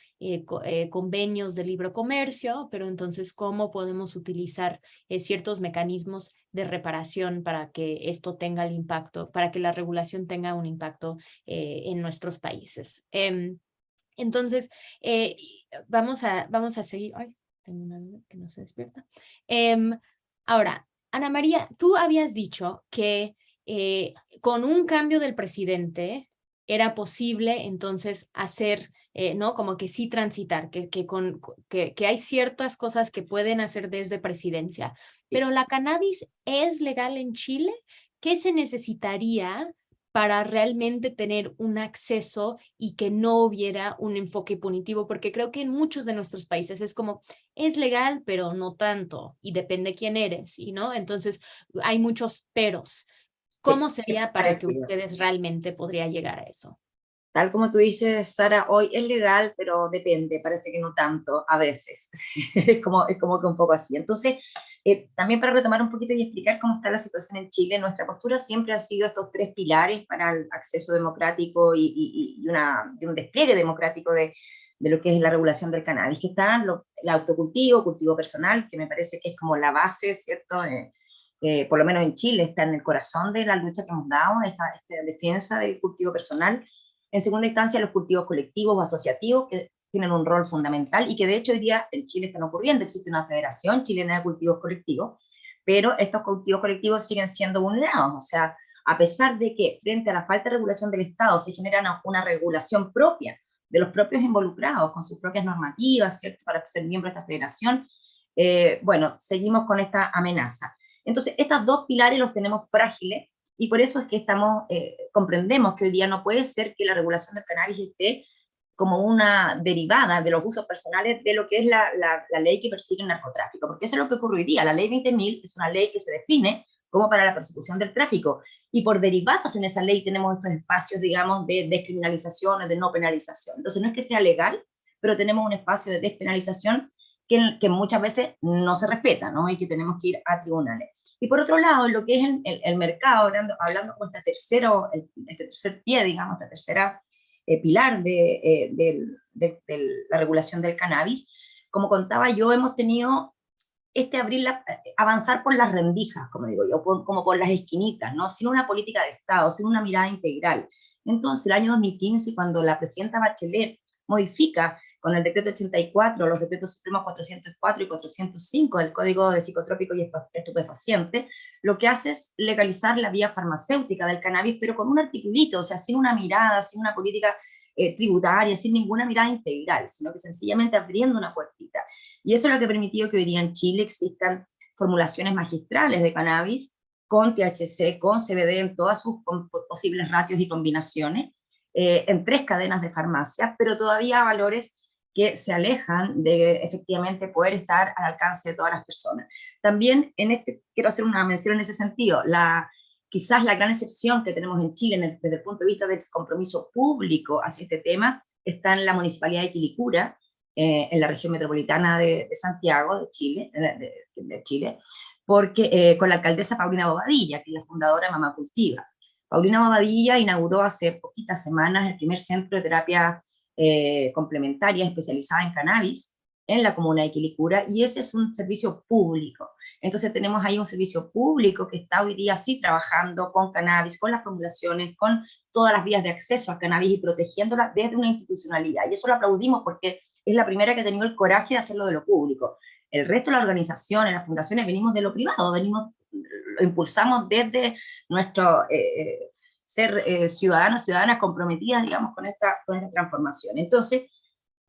S1: convenios de libre comercio, pero entonces cómo podemos utilizar ciertos mecanismos de reparación para que esto tenga el impacto, para que la regulación tenga un impacto en nuestros países. Entonces, vamos a seguir. Ay, tengo una amiga que no se despierta. Ahora, Ana María, tú habías dicho que con un cambio del presidente era posible entonces hacer, ¿no? Como que sí transitar, que hay ciertas cosas que pueden hacer desde presidencia. Pero ¿la cannabis es legal en Chile? ¿Qué se necesitaría para realmente tener un acceso y que no hubiera un enfoque punitivo? Porque creo que en muchos de nuestros países es como, es legal, pero no tanto, y depende quién eres, ¿no? Entonces hay muchos peros. ¿Cómo sería para que ustedes realmente podría llegar a eso?
S3: Tal como tú dices, Sara, hoy es legal, pero depende, parece que no tanto, a veces. Es como que un poco así. Entonces, también para retomar un poquito y explicar cómo está la situación en Chile, nuestra postura siempre ha sido estos tres pilares para el acceso democrático y un despliegue democrático de lo que es la regulación del cannabis, que está el autocultivo, cultivo personal, que me parece que es como la base, ¿cierto? Por lo menos en Chile está en el corazón de la lucha que hemos dado, esta defensa del cultivo personal. En segunda instancia, los cultivos colectivos o asociativos, que tienen un rol fundamental y que de hecho hoy día en Chile están ocurriendo. Existe una Federación Chilena de Cultivos Colectivos, pero estos cultivos colectivos siguen siendo vulnerados. O sea, a pesar de que frente a la falta de regulación del Estado se genera una regulación propia de los propios involucrados, con sus propias normativas, ¿cierto?, para ser miembro de esta federación, bueno, seguimos con esta amenaza. Entonces, estos dos pilares los tenemos frágiles, y por eso es que comprendemos que hoy día no puede ser que la regulación del cannabis esté como una derivada de los usos personales de lo que es la ley que persigue el narcotráfico, porque eso es lo que ocurre hoy día. La ley 20.000 es una ley que se define como para la persecución del tráfico, y por derivadas en esa ley tenemos estos espacios, digamos, de descriminalización, de no penalización. Entonces no es que sea legal, pero tenemos un espacio de despenalización que muchas veces no se respeta, ¿no? Y que tenemos que ir a tribunales. Y por otro lado, lo que es el mercado, hablando con este tercer pie, digamos, esta tercera pilar de la regulación del cannabis, como contaba yo, hemos tenido avanzar por las rendijas, como digo yo, como por las esquinitas, ¿no? Sin una política de Estado, sin una mirada integral. Entonces, el año 2015, cuando la presidenta Bachelet modifica con el decreto 84, los decretos supremos 404 y 405 del Código de Psicotrópicos y Estupefacientes, lo que hace es legalizar la vía farmacéutica del cannabis, pero con un articulito, o sea, sin una mirada, sin una política tributaria, sin ninguna mirada integral, sino que sencillamente abriendo una puertita. Y eso es lo que ha permitido que hoy día en Chile existan formulaciones magistrales de cannabis con THC, con CBD en todas sus posibles ratios y combinaciones, en 3 cadenas de farmacia, pero todavía a valores que se alejan de efectivamente poder estar al alcance de todas las personas. También quiero hacer una mención en ese sentido, quizás la gran excepción que tenemos en Chile desde el punto de vista del compromiso público hacia este tema está en la Municipalidad de Quilicura, en la región metropolitana de Santiago, de Chile, porque con la alcaldesa Paulina Bobadilla, que es la fundadora de Mamá Cultiva. Paulina Bobadilla inauguró hace poquitas semanas el primer centro de terapia complementaria especializada en cannabis en la comuna de Quilicura, y ese es un servicio público. Entonces tenemos ahí un servicio público que está hoy día sí trabajando con cannabis, con las formulaciones, con todas las vías de acceso al cannabis y protegiéndola desde una institucionalidad. Y eso lo aplaudimos porque es la primera que ha tenido el coraje de hacerlo de lo público. El resto de las organizaciones, las fundaciones, venimos de lo privado, lo impulsamos desde nuestro ser ciudadanas comprometidas, digamos, con esta transformación. Entonces,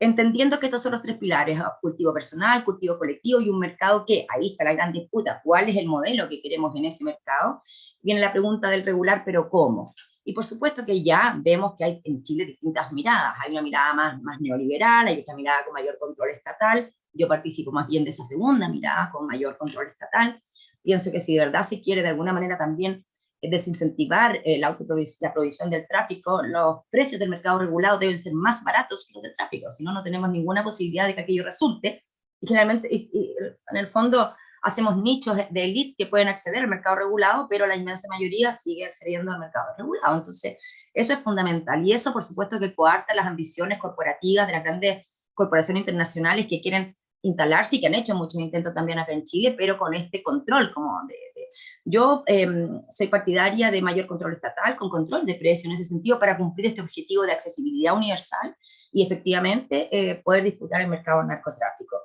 S3: entendiendo que estos son los 3 pilares, cultivo personal, cultivo colectivo y un mercado que, ahí está la gran disputa, ¿cuál es el modelo que queremos en ese mercado? Viene la pregunta del regular, pero ¿cómo? Y por supuesto que ya vemos que hay en Chile distintas miradas, hay una mirada más neoliberal, hay otra mirada con mayor control estatal, yo participo más bien de esa segunda mirada, con mayor control estatal. Pienso que si de verdad se quiere de alguna manera también desincentivar la provisión del tráfico, los precios del mercado regulado deben ser más baratos que los del tráfico, si no, no tenemos ninguna posibilidad de que aquello resulte, y generalmente, en el fondo, hacemos nichos de élite que pueden acceder al mercado regulado, pero la inmensa mayoría sigue accediendo al mercado regulado. Entonces, eso es fundamental, y eso, por supuesto, que coarta las ambiciones corporativas de las grandes corporaciones internacionales que quieren instalarse y que han hecho muchos intentos también acá en Chile, pero con este control como yo soy partidaria de mayor control estatal, con control de precios en ese sentido, para cumplir este objetivo de accesibilidad universal y efectivamente poder disputar el mercado del narcotráfico.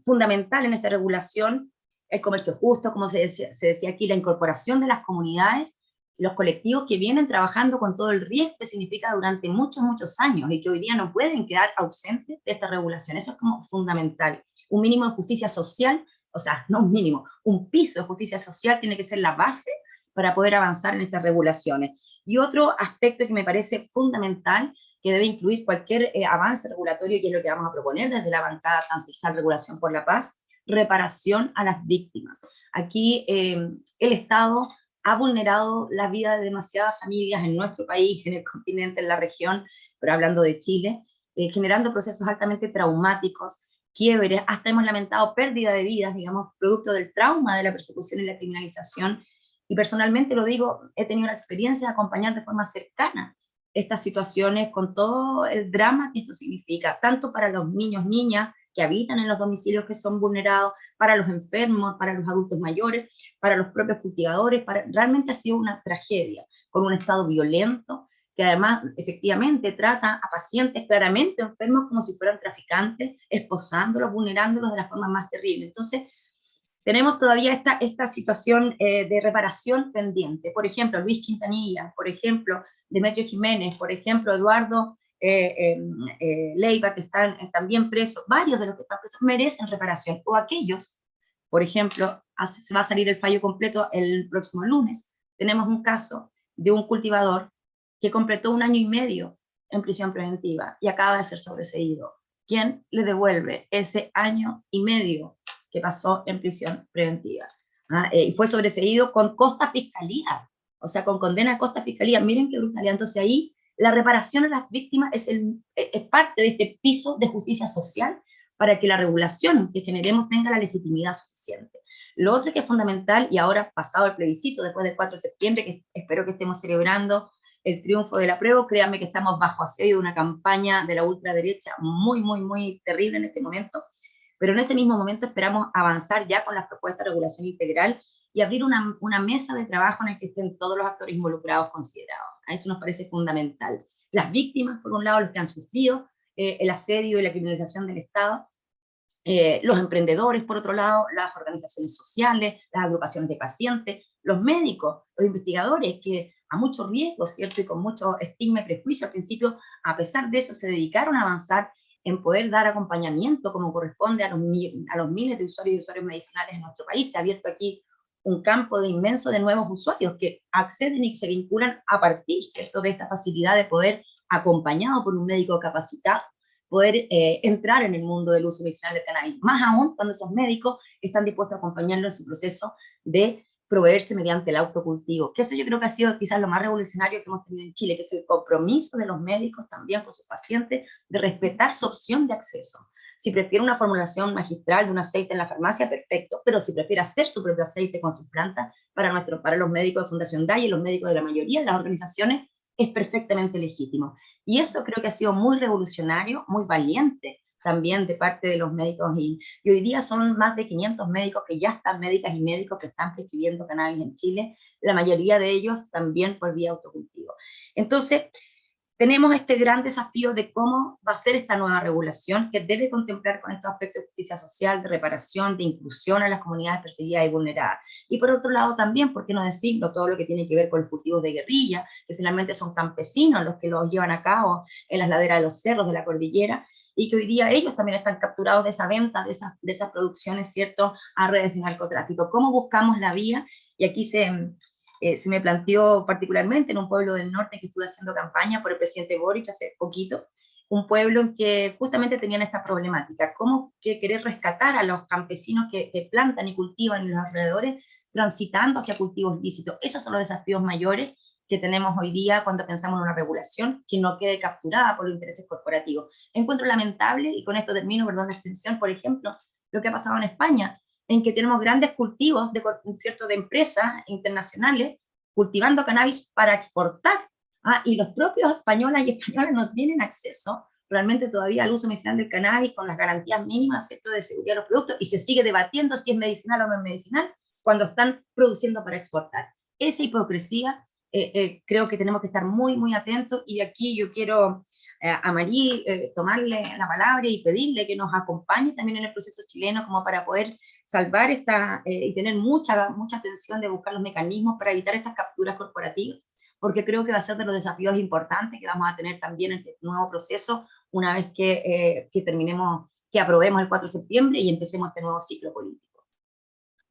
S3: Fundamental en esta regulación el comercio justo, como se decía aquí, la incorporación de las comunidades, los colectivos que vienen trabajando con todo el riesgo que significa durante muchos años y que hoy día no pueden quedar ausentes de esta regulación. Eso es como fundamental. Un mínimo de justicia social, o sea, no un mínimo, un piso de justicia social tiene que ser la base para poder avanzar en estas regulaciones. Y otro aspecto que me parece fundamental, que debe incluir cualquier avance regulatorio, y es lo que vamos a proponer desde la bancada transversal Regulación por la Paz, reparación a las víctimas. Aquí el Estado ha vulnerado la vida de demasiadas familias en nuestro país, en el continente, en la región, pero hablando de Chile, generando procesos altamente traumáticos, quiebres, hasta hemos lamentado pérdida de vidas, digamos, producto del trauma de la persecución y la criminalización. Y personalmente lo digo, he tenido la experiencia de acompañar de forma cercana estas situaciones con todo el drama que esto significa, tanto para los niños, niñas que habitan en los domicilios que son vulnerados, para los enfermos, para los adultos mayores, para los propios cultivadores. Realmente ha sido una tragedia, con un estado violento, que además efectivamente trata a pacientes claramente enfermos como si fueran traficantes, esposándolos, vulnerándolos de la forma más terrible. Entonces, tenemos todavía esta situación de reparación pendiente. Por ejemplo, Luis Quintanilla, por ejemplo, Demetrio Jiménez, por ejemplo, Eduardo Leiva, que están también presos, varios de los que están presos merecen reparación, o aquellos, por ejemplo, se va a salir el fallo completo el próximo lunes, tenemos un caso de un cultivador que completó 1 año y medio en prisión preventiva y acaba de ser sobreseído. ¿Quién le devuelve ese año y medio que pasó en prisión preventiva? Y fue sobreseído con costa fiscalía, o sea, con condena a costa fiscalía. Miren qué brutalidad. Entonces ahí la reparación a las víctimas es parte de este piso de justicia social para que la regulación que generemos tenga la legitimidad suficiente. Lo otro que es fundamental, y ahora pasado el plebiscito, después del 4 de septiembre, que espero que estemos celebrando el triunfo del apruebo, créanme que estamos bajo asedio de una campaña de la ultraderecha muy, muy, muy terrible en este momento, pero en ese mismo momento esperamos avanzar ya con las propuestas de regulación integral y abrir una mesa de trabajo en el que estén todos los actores involucrados considerados. A eso nos parece fundamental. Las víctimas, por un lado, los que han sufrido el asedio y la criminalización del Estado, los emprendedores, por otro lado, las organizaciones sociales, las agrupaciones de pacientes, los médicos, los investigadores, que a mucho riesgo, ¿cierto? Y con mucho estigma y prejuicio al principio, a pesar de eso, se dedicaron a avanzar en poder dar acompañamiento como corresponde a los miles de usuarios y usuarios medicinales en nuestro país. Se ha abierto aquí un campo inmenso de nuevos usuarios que acceden y se vinculan a partir, ¿cierto?, de esta facilidad de poder, acompañado por un médico capacitado, poder entrar en el mundo del uso medicinal del cannabis, más aún cuando esos médicos están dispuestos a acompañarlo en su proceso de proveerse mediante el autocultivo, que eso yo creo que ha sido quizás lo más revolucionario que hemos tenido en Chile, que es el compromiso de los médicos también con sus pacientes de respetar su opción de acceso. Si prefiere una formulación magistral de un aceite en la farmacia, perfecto, pero si prefiere hacer su propio aceite con sus plantas, para los médicos de Fundación DAI y los médicos de la mayoría de las organizaciones, es perfectamente legítimo. Y eso creo que ha sido muy revolucionario, muy valiente también de parte de los médicos, y hoy día son más de 500 médicos que ya están, médicas y médicos que están prescribiendo cannabis en Chile, la mayoría de ellos también por vía autocultivo. Entonces, tenemos este gran desafío de cómo va a ser esta nueva regulación que debe contemplar con estos aspectos de justicia social, de reparación, de inclusión a las comunidades perseguidas y vulneradas. Y por otro lado también, ¿por qué no decirlo? Todo lo que tiene que ver con los cultivos de guerrilla, que finalmente son campesinos los que los llevan a cabo en las laderas de los cerros de la cordillera, y que hoy día ellos también están capturados de esa venta, de esas producciones, ¿cierto?, a redes de narcotráfico. ¿Cómo buscamos la vía? Y aquí se me planteó particularmente en un pueblo del norte que estuve haciendo campaña por el presidente Boric hace poquito, un pueblo en que justamente tenían esta problemática, cómo que querer rescatar a los campesinos que plantan y cultivan en los alrededores, transitando hacia cultivos lícitos. Esos son los desafíos mayores que tenemos hoy día cuando pensamos en una regulación que no quede capturada por los intereses corporativos. Encuentro lamentable, y con esto termino, perdón la extensión, por ejemplo, lo que ha pasado en España, en que tenemos grandes cultivos de empresas internacionales cultivando cannabis para exportar, y los propios españolas y españoles no tienen acceso realmente todavía al uso medicinal del cannabis con las garantías mínimas, ¿cierto?, de seguridad de los productos, y se sigue debatiendo si es medicinal o no es medicinal cuando están produciendo para exportar. Esa hipocresía creo que tenemos que estar muy, muy atentos, y aquí yo quiero a Marí tomarle la palabra y pedirle que nos acompañe también en el proceso chileno como para poder salvar y tener mucha atención de buscar los mecanismos para evitar estas capturas corporativas, porque creo que va a ser de los desafíos importantes que vamos a tener también en este nuevo proceso una vez que terminemos, que aprobemos el 4 de septiembre y empecemos este nuevo ciclo político.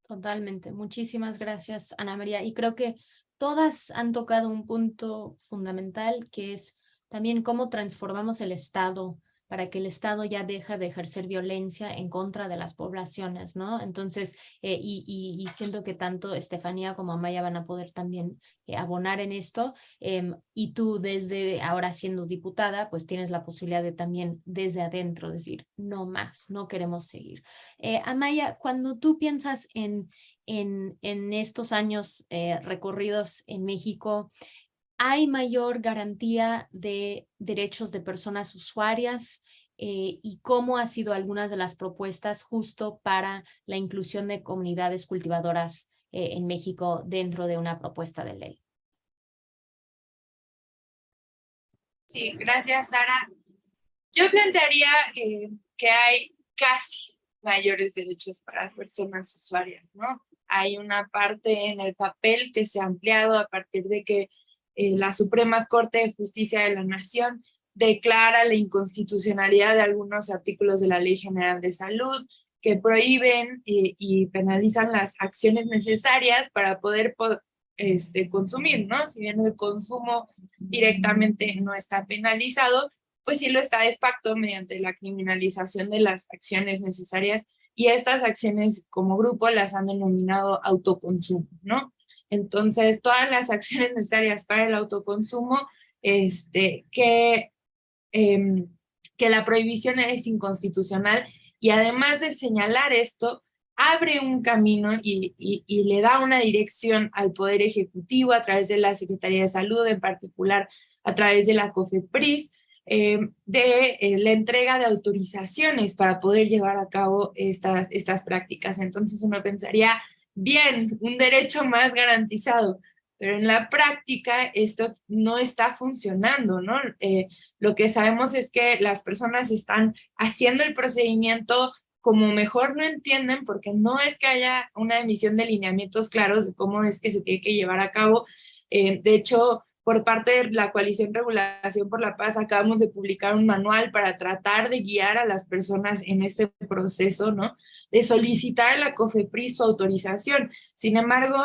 S1: Totalmente. Muchísimas gracias, Ana María. Y creo que todas han tocado un punto fundamental, que es también cómo transformamos el Estado para que el Estado ya deje de ejercer violencia en contra de las poblaciones, ¿no? Entonces, y siento que tanto Estefanía como Amaya van a poder también abonar en esto, y tú desde ahora siendo diputada, pues tienes la posibilidad de también desde adentro decir, no más, no queremos seguir. Amaya, cuando tú piensas en estos años recorridos en México, ¿hay mayor garantía de derechos de personas usuarias? ¿Y cómo han sido algunas de las propuestas justo para la inclusión de comunidades cultivadoras en México dentro de una propuesta de ley?
S4: Sí, gracias, Sara. Yo plantearía que hay casi mayores derechos para personas usuarias, ¿no? Hay una parte en el papel que se ha ampliado a partir de que la Suprema Corte de Justicia de la Nación declara la inconstitucionalidad de algunos artículos de la Ley General de Salud que prohíben y penalizan las acciones necesarias para poder consumir, ¿no? Si bien el consumo directamente no está penalizado, pues sí lo está de facto mediante la criminalización de las acciones necesarias, y estas acciones como grupo las han denominado autoconsumo, ¿no? Entonces, todas las acciones necesarias para el autoconsumo, que la prohibición es inconstitucional, y además de señalar esto, abre un camino y le da una dirección al Poder Ejecutivo a través de la Secretaría de Salud, en particular a través de la COFEPRIS, la entrega de autorizaciones para poder llevar a cabo estas prácticas. Entonces uno pensaría, bien, un derecho más garantizado, pero en la práctica esto no está funcionando, ¿no? Lo que sabemos es que las personas están haciendo el procedimiento como mejor lo entienden, porque no es que haya una emisión de lineamientos claros de cómo es que se tiene que llevar a cabo. De hecho, por parte de la Coalición Regulación por la Paz, acabamos de publicar un manual para tratar de guiar a las personas en este proceso, ¿no? De solicitar a la COFEPRIS su autorización. Sin embargo,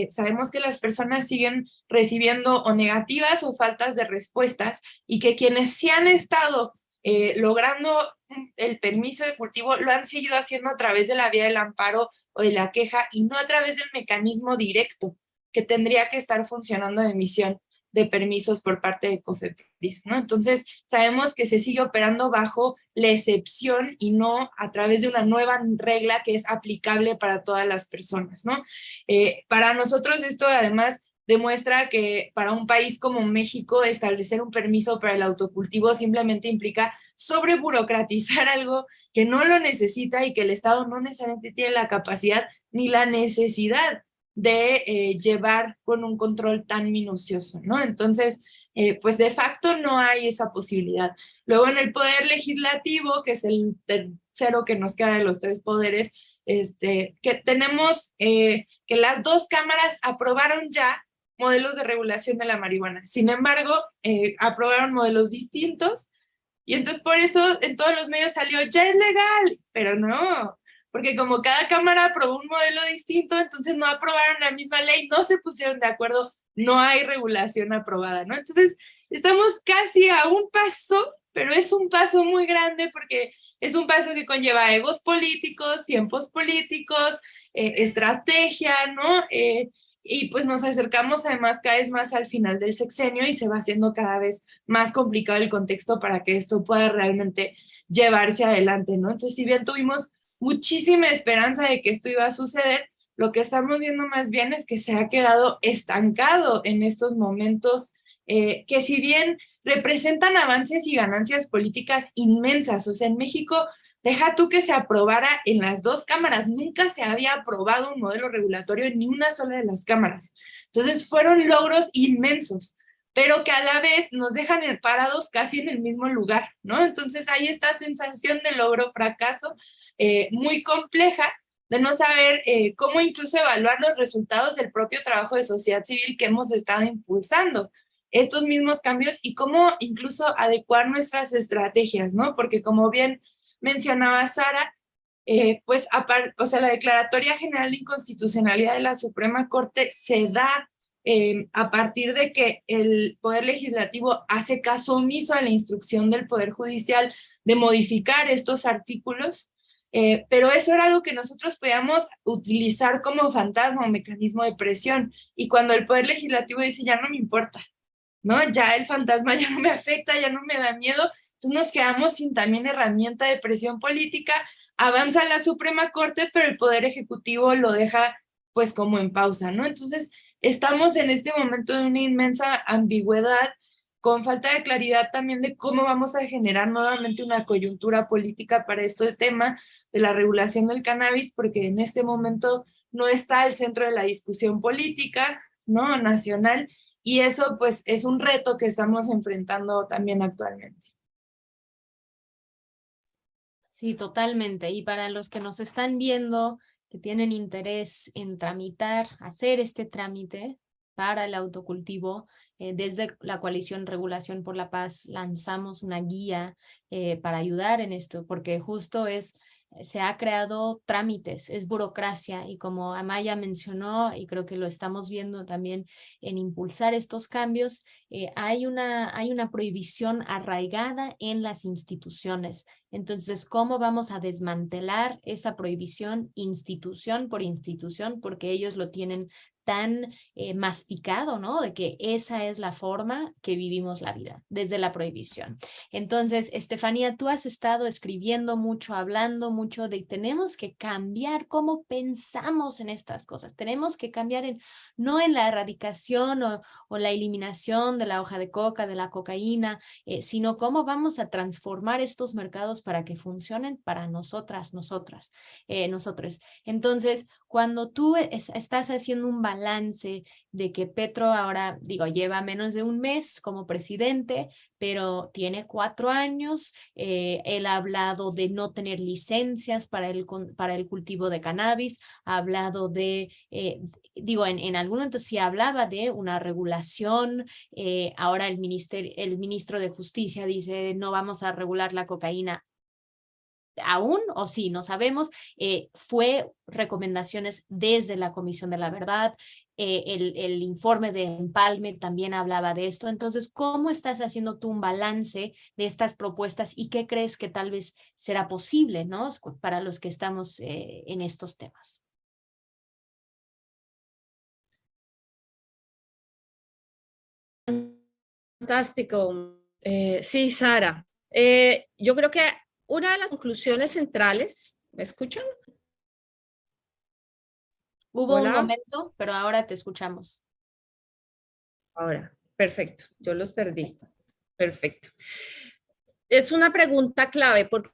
S4: sabemos que las personas siguen recibiendo o negativas o faltas de respuestas, y que quienes sí han estado logrando el permiso de cultivo lo han seguido haciendo a través de la vía del amparo o de la queja, y no a través del mecanismo directo que tendría que estar funcionando de emisión de permisos por parte de COFEPRIS, ¿no? Entonces, sabemos que se sigue operando bajo la excepción y no a través de una nueva regla que es aplicable para todas las personas, ¿no? Para nosotros esto además demuestra que para un país como México establecer un permiso para el autocultivo simplemente implica sobreburocratizar algo que no lo necesita y que el Estado no necesariamente tiene la capacidad ni la necesidad de llevar con un control tan minucioso, ¿no? Entonces, pues de facto no hay esa posibilidad. Luego en el Poder Legislativo, que es el tercero que nos queda de los tres poderes, que tenemos que las dos cámaras aprobaron ya modelos de regulación de la marihuana. Sin embargo, aprobaron modelos distintos, y entonces por eso en todos los medios salió, ya es legal, pero no, porque como cada cámara aprobó un modelo distinto, entonces no aprobaron la misma ley, no se pusieron de acuerdo, no hay regulación aprobada, ¿no? Entonces estamos casi a un paso, pero es un paso muy grande, porque es un paso que conlleva egos políticos, tiempos políticos, estrategia, ¿no? Y pues nos acercamos además cada vez más al final del sexenio, y se va haciendo cada vez más complicado el contexto para que esto pueda realmente llevarse adelante, ¿no? Entonces, si bien tuvimos muchísima esperanza de que esto iba a suceder, lo que estamos viendo más bien es que se ha quedado estancado en estos momentos, que si bien representan avances y ganancias políticas inmensas, o sea, en México, deja tú que se aprobara en las dos cámaras, nunca se había aprobado un modelo regulatorio en ni una sola de las cámaras. Entonces fueron logros inmensos, pero que a la vez nos dejan parados casi en el mismo lugar, ¿no? Entonces hay esta sensación de logro-fracaso muy compleja, de no saber cómo incluso evaluar los resultados del propio trabajo de sociedad civil que hemos estado impulsando, estos mismos cambios, y cómo incluso adecuar nuestras estrategias, ¿no? Porque como bien mencionaba Sara, pues o sea, la Declaratoria General de Inconstitucionalidad de la Suprema Corte se da a partir de que el Poder Legislativo hace caso omiso a la instrucción del Poder Judicial de modificar estos artículos, pero eso era algo que nosotros podíamos utilizar como fantasma o mecanismo de presión, y cuando el Poder Legislativo dice ya no me importa, ¿no? Ya el fantasma ya no me afecta, ya no me da miedo, entonces nos quedamos sin también herramienta de presión política, avanza la Suprema Corte, pero el Poder Ejecutivo lo deja pues como en pausa, ¿no? Entonces estamos en este momento de una inmensa ambigüedad, con falta de claridad también de cómo vamos a generar nuevamente una coyuntura política para este tema de la regulación del cannabis, porque en este momento no está al centro de la discusión política, ¿no? Nacional, y eso pues es un reto que estamos enfrentando también actualmente.
S1: Sí, totalmente. Y para los que nos están viendo, que tienen interés en tramitar, hacer este trámite para el autocultivo, desde la Coalición Regulación por la Paz lanzamos una guía para ayudar en esto, porque justo es se ha creado trámites, es burocracia y como Amaya mencionó, y creo que lo estamos viendo también en impulsar estos cambios, hay una prohibición arraigada en las instituciones. Entonces, ¿cómo vamos a desmantelar esa prohibición institución por institución? Porque ellos lo tienen tan masticado, ¿no? De que esa es la forma que vivimos la vida, desde la prohibición. Entonces, Estefanía, tú has estado escribiendo mucho, hablando mucho de tenemos que cambiar cómo pensamos en estas cosas. Tenemos que cambiar no en la erradicación o la eliminación de la hoja de coca, de la cocaína, sino cómo vamos a transformar estos mercados para que funcionen para nosotras, nosotros. Entonces, cuando tú estás haciendo un balance de que Petro ahora, digo, lleva menos de un mes como presidente, pero tiene 4 años, él ha hablado de no tener licencias para el cultivo de cannabis, ha hablado de, digo, en algún momento sí hablaba de una regulación, ahora el ministro de Justicia dice no vamos a regular la cocaína aún, o sí, no sabemos, fue recomendaciones desde la Comisión de la Verdad, el informe de Empalme también hablaba de esto. Entonces, ¿cómo estás haciendo tú un balance de estas propuestas y qué crees que tal vez será posible, ¿no? Para los que estamos en estos temas?
S2: Fantástico. Sí, Sara. Yo creo que una de las conclusiones centrales, ¿me escuchan?
S1: Hubo un
S2: Hola.
S1: momento, pero ahora te escuchamos.
S2: Ahora, perfecto. Yo los perdí. Perfecto. Es una pregunta clave porque,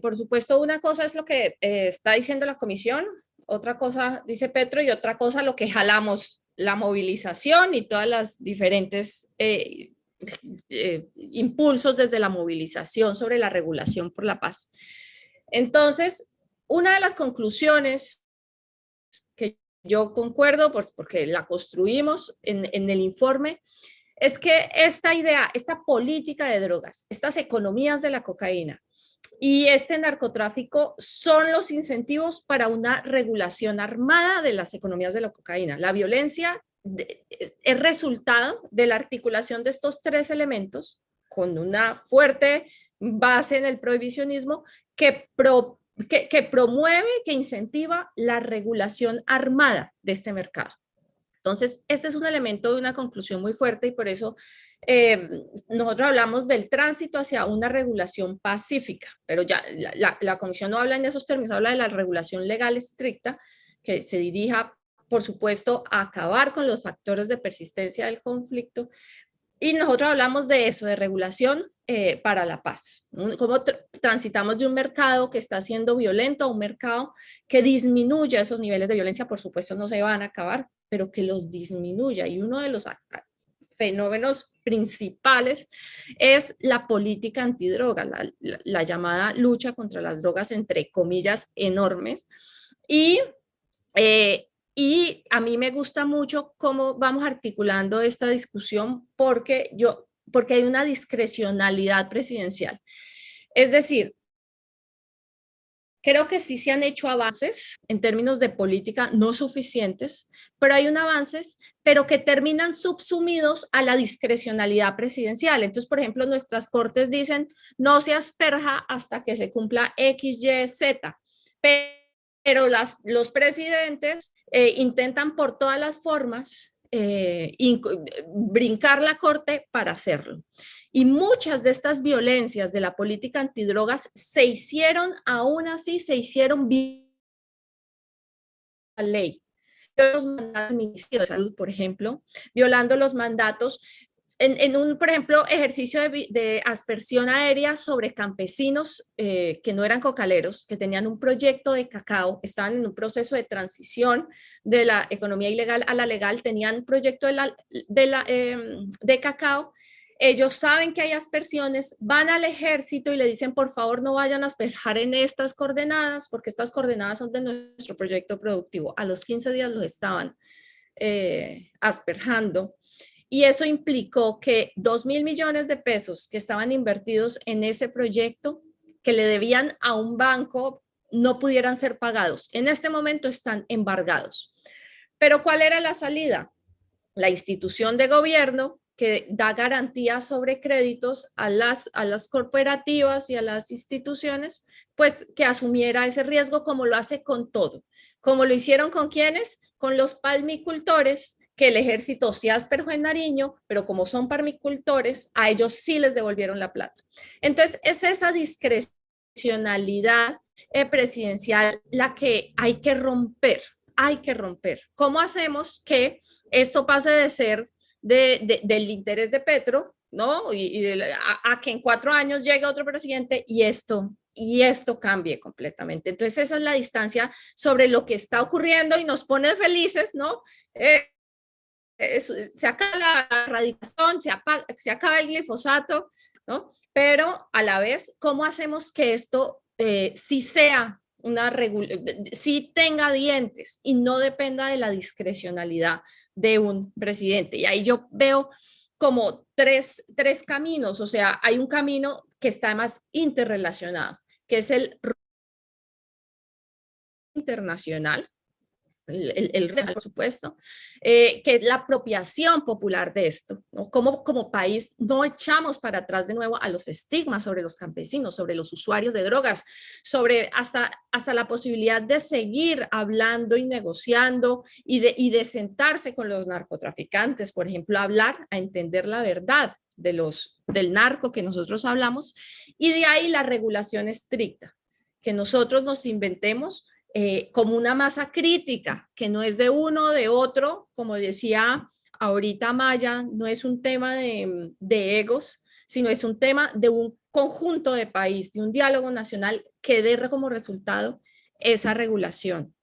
S2: por supuesto, una cosa es lo que está diciendo la comisión, otra cosa dice Petro y otra cosa lo que jalamos, la movilización y todas las diferentes impulsos desde la movilización sobre la regulación por la paz. Entonces, una de las conclusiones que yo concuerdo, pues porque la construimos en el informe, es que esta idea, esta política de drogas, estas economías de la cocaína y este narcotráfico son los incentivos para una regulación armada de las economías de la cocaína. La violencia es resultado de la articulación de estos 3 elementos con una fuerte base en el prohibicionismo que promueve, que incentiva la regulación armada de este mercado. Entonces, este es un elemento de una conclusión muy fuerte y por eso nosotros hablamos del tránsito hacia una regulación pacífica, pero ya la Comisión no habla en esos términos, habla de la regulación legal estricta que se dirija, por supuesto, a acabar con los factores de persistencia del conflicto. Y nosotros hablamos de eso, de regulación para la paz. Cómo transitamos de un mercado que está siendo violento a un mercado que disminuya esos niveles de violencia. Por supuesto, no se van a acabar, pero que los disminuya. Y uno de los fenómenos principales es la política antidroga, la llamada lucha contra las drogas, entre comillas, enormes. Y a mí me gusta mucho cómo vamos articulando esta discusión porque hay una discrecionalidad presidencial. Es decir, creo que sí se han hecho avances en términos de política, no suficientes, pero hay avances, pero que terminan subsumidos a la discrecionalidad presidencial. Entonces, por ejemplo, nuestras cortes dicen no se asperja hasta que se cumpla X, Y, Z, pero los presidentes intentan por todas las formas brincar la corte para hacerlo. Y muchas de estas violencias de la política antidrogas aún así se hicieron vía la ley. Los mandatos del Ministerio de Salud, por ejemplo, violando los mandatos en un, por ejemplo, ejercicio de aspersión aérea sobre campesinos que no eran cocaleros, que tenían un proyecto de cacao, estaban en un proceso de transición de la economía ilegal a la legal, tenían un proyecto de cacao. Ellos saben que hay aspersiones, van al ejército y le dicen, por favor, no vayan a asperjar en estas coordenadas, porque estas coordenadas son de nuestro proyecto productivo. A los 15 días los estaban asperjando. Y eso implicó que 2.000 millones de pesos que estaban invertidos en ese proyecto, que le debían a un banco no pudieran ser pagados. En este momento están embargados. Pero ¿cuál era la salida? La institución de gobierno que da garantías sobre créditos a las cooperativas y a las instituciones, pues que asumiera ese riesgo como lo hace con todo. Como lo hicieron con ¿quiénes? Con los palmicultores, que el ejército sí asperjó en Nariño, pero como son palmicultores, a ellos sí les devolvieron la plata. Entonces, es esa discrecionalidad presidencial la que hay que romper. Hay que romper. ¿Cómo hacemos que esto pase de ser del interés de Petro, ¿no? A que en 4 años llegue otro presidente y esto cambie completamente? Entonces esa es la distancia sobre lo que está ocurriendo y nos pone felices, ¿no? Se acaba la erradicación, se acaba el glifosato, ¿no? Pero a la vez, ¿cómo hacemos que esto sí sea sí tenga dientes y no dependa de la discrecionalidad de un presidente? Y ahí yo veo como tres caminos, o sea, hay un camino que está más interrelacionado, que es el internacional, por supuesto, que es la apropiación popular de esto, ¿no? Como país no echamos para atrás de nuevo a los estigmas sobre los campesinos, sobre los usuarios de drogas, sobre hasta la posibilidad de seguir hablando y negociando y de sentarse con los narcotraficantes, por ejemplo, hablar, a entender la verdad del narco que nosotros hablamos, y de ahí la regulación estricta, que nosotros nos inventemos como una masa crítica, que no es de uno o de otro, como decía ahorita Maya, no es un tema de egos, sino es un tema de un conjunto de país, de un diálogo nacional que dé como resultado esa regulación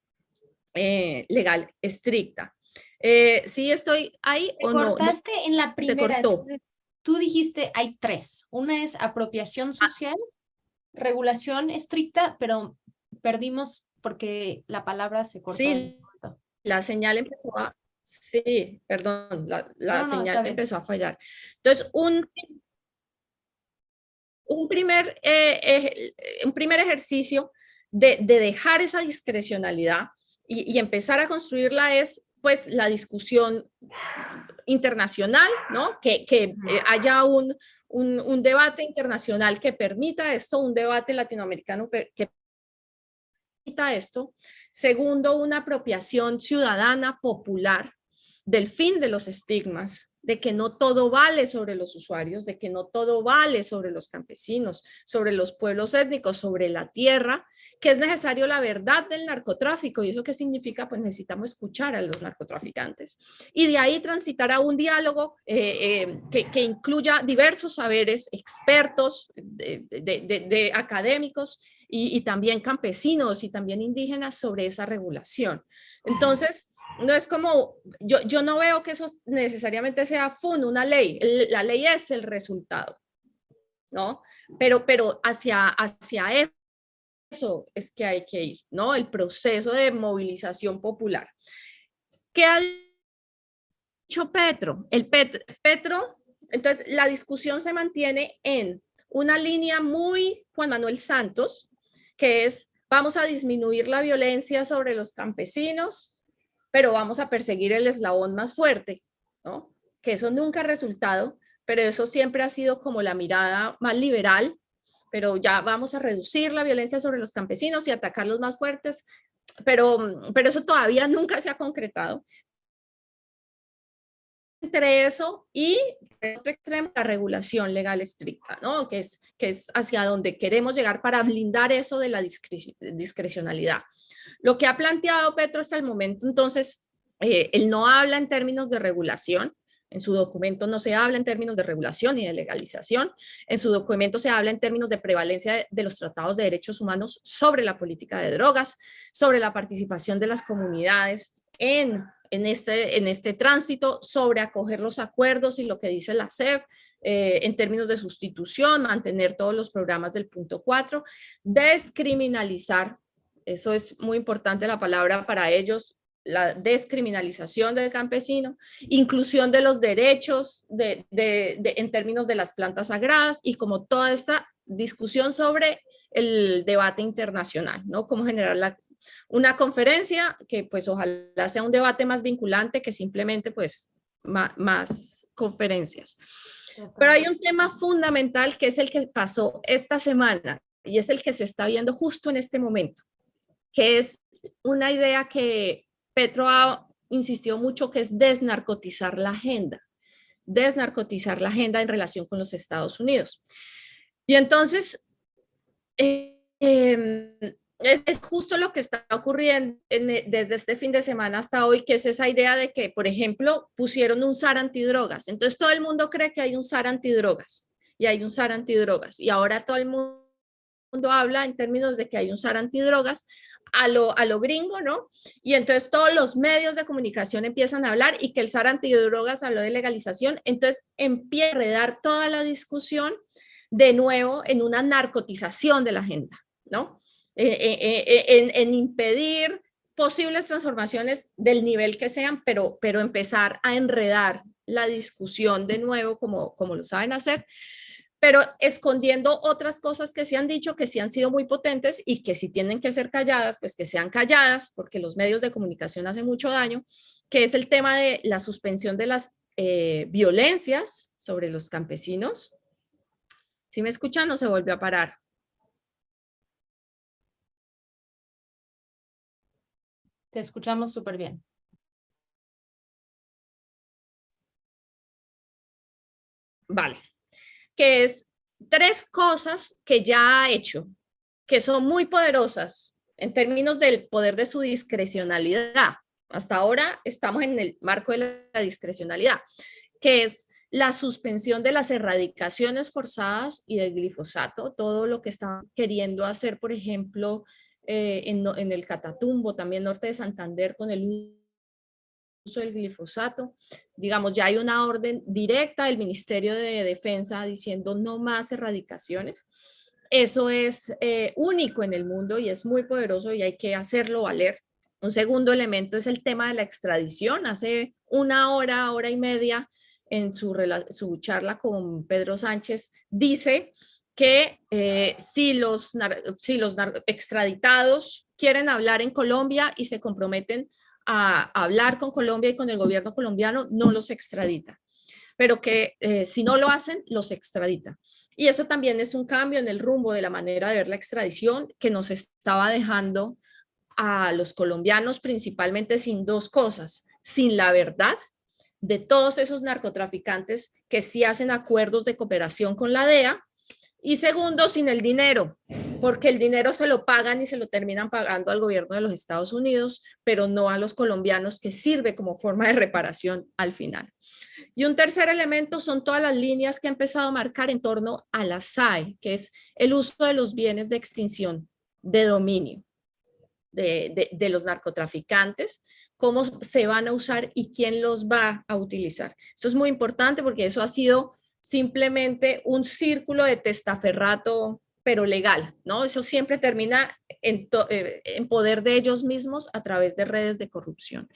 S2: legal estricta. ¿Sí estoy ahí o no?
S1: Cortaste en la primera.
S2: Se cortó.
S1: Tú dijiste hay 3. Una es apropiación social, regulación estricta, pero perdimos porque la palabra se cortó.
S2: Sí, la señal empezó a... Sí, perdón, la señal empezó a fallar. Entonces, un primer ejercicio de dejar esa discrecionalidad y empezar a construirla es, pues, la discusión internacional, ¿no? Que haya un debate internacional que permita esto, un debate latinoamericano que esto. Segundo, una apropiación ciudadana popular del fin de los estigmas, de que no todo vale sobre los usuarios, de que no todo vale sobre los campesinos, sobre los pueblos étnicos, sobre la tierra, que es necesario la verdad del narcotráfico. ¿Y eso qué significa? Pues necesitamos escuchar a los narcotraficantes. Y de ahí transitar a un diálogo que incluya diversos saberes, expertos, de académicos, y también campesinos y también indígenas sobre esa regulación. Entonces, no es como, yo no veo que eso necesariamente sea una ley. La ley es el resultado, ¿no? Pero hacia eso es que hay que ir, ¿no? El proceso de movilización popular. ¿Qué ha dicho Petro? Petro, entonces la discusión se mantiene en una línea muy Juan Manuel Santos, que es, vamos a disminuir la violencia sobre los campesinos, pero vamos a perseguir el eslabón más fuerte, ¿no? Que eso nunca ha resultado, pero eso siempre ha sido como la mirada más liberal, pero ya vamos a reducir la violencia sobre los campesinos y atacar los más fuertes, pero eso todavía nunca se ha concretado. Entre eso y el otro extremo, la regulación legal estricta, ¿no? Que es hacia donde queremos llegar para blindar eso de la discrecionalidad. Lo que ha planteado Petro hasta el momento, entonces, él no habla en términos de regulación. En su documento no se habla en términos de regulación ni de legalización. En su documento se habla en términos de prevalencia de los tratados de derechos humanos sobre la política de drogas, sobre la participación de las comunidades en este tránsito, sobre acoger los acuerdos y lo que dice la CEF, en términos de sustitución, mantener todos los programas del punto 4, descriminalizar, eso es muy importante la palabra para ellos, la descriminalización del campesino, inclusión de los derechos en términos de las plantas sagradas y como toda esta discusión sobre el debate internacional, ¿no? Cómo generar una conferencia que pues ojalá sea un debate más vinculante que simplemente pues más conferencias. Pero hay un tema fundamental que es el que pasó esta semana y es el que se está viendo justo en este momento, que es una idea que Petro ha insistido mucho, que es desnarcotizar la agenda en relación con los Estados Unidos. Y entonces, es justo lo que está ocurriendo desde este fin de semana hasta hoy, que es esa idea de que, por ejemplo, pusieron un SAR antidrogas. Entonces todo el mundo cree que hay un SAR antidrogas y hay un SAR antidrogas. Y ahora todo el mundo habla en términos de que hay un SAR antidrogas a lo gringo, ¿no? Y entonces todos los medios de comunicación empiezan a hablar y que el SAR antidrogas habló de legalización. Entonces empieza a enredar toda la discusión de nuevo en una narcotización de la agenda, ¿no? En impedir posibles transformaciones del nivel que sean, pero empezar a enredar la discusión de nuevo como lo saben hacer, pero escondiendo otras cosas que se han dicho, que sí han sido muy potentes y que si tienen que ser calladas, pues que sean calladas, porque los medios de comunicación hacen mucho daño, que es el tema de la suspensión de las violencias sobre los campesinos. ¿Sí me escuchan o se volvió a parar?
S1: Te escuchamos súper bien.
S2: Vale. Que es 3 cosas que ya ha hecho, que son muy poderosas en términos del poder de su discrecionalidad. Hasta ahora estamos en el marco de la discrecionalidad, que es la suspensión de las erradicaciones forzadas y del glifosato, todo lo que están queriendo hacer, por ejemplo, en el Catatumbo, también norte de Santander, con el uso del glifosato. Digamos, ya hay una orden directa del Ministerio de Defensa diciendo no más erradicaciones. Eso es único en el mundo y es muy poderoso y hay que hacerlo valer. Un segundo elemento es el tema de la extradición. Hace una hora y media, en su charla con Pedro Sánchez, dice que si los extraditados quieren hablar en Colombia y se comprometen a hablar con Colombia y con el gobierno colombiano, no los extradita, pero que si no lo hacen, los extradita. Y eso también es un cambio en el rumbo de la manera de ver la extradición que nos estaba dejando a los colombianos principalmente sin 2 cosas, sin la verdad de todos esos narcotraficantes que sí hacen acuerdos de cooperación con la DEA, y segundo, sin el dinero, porque el dinero se lo pagan y se lo terminan pagando al gobierno de los Estados Unidos, pero no a los colombianos, que sirve como forma de reparación al final. Y un tercer elemento son todas las líneas que ha empezado a marcar en torno a la SAE, que es el uso de los bienes de extinción de dominio de los narcotraficantes, cómo se van a usar y quién los va a utilizar. Eso es muy importante porque eso ha sido simplemente un círculo de testaferrato, pero legal, ¿no? Eso siempre termina en poder de ellos mismos a través de redes de corrupción.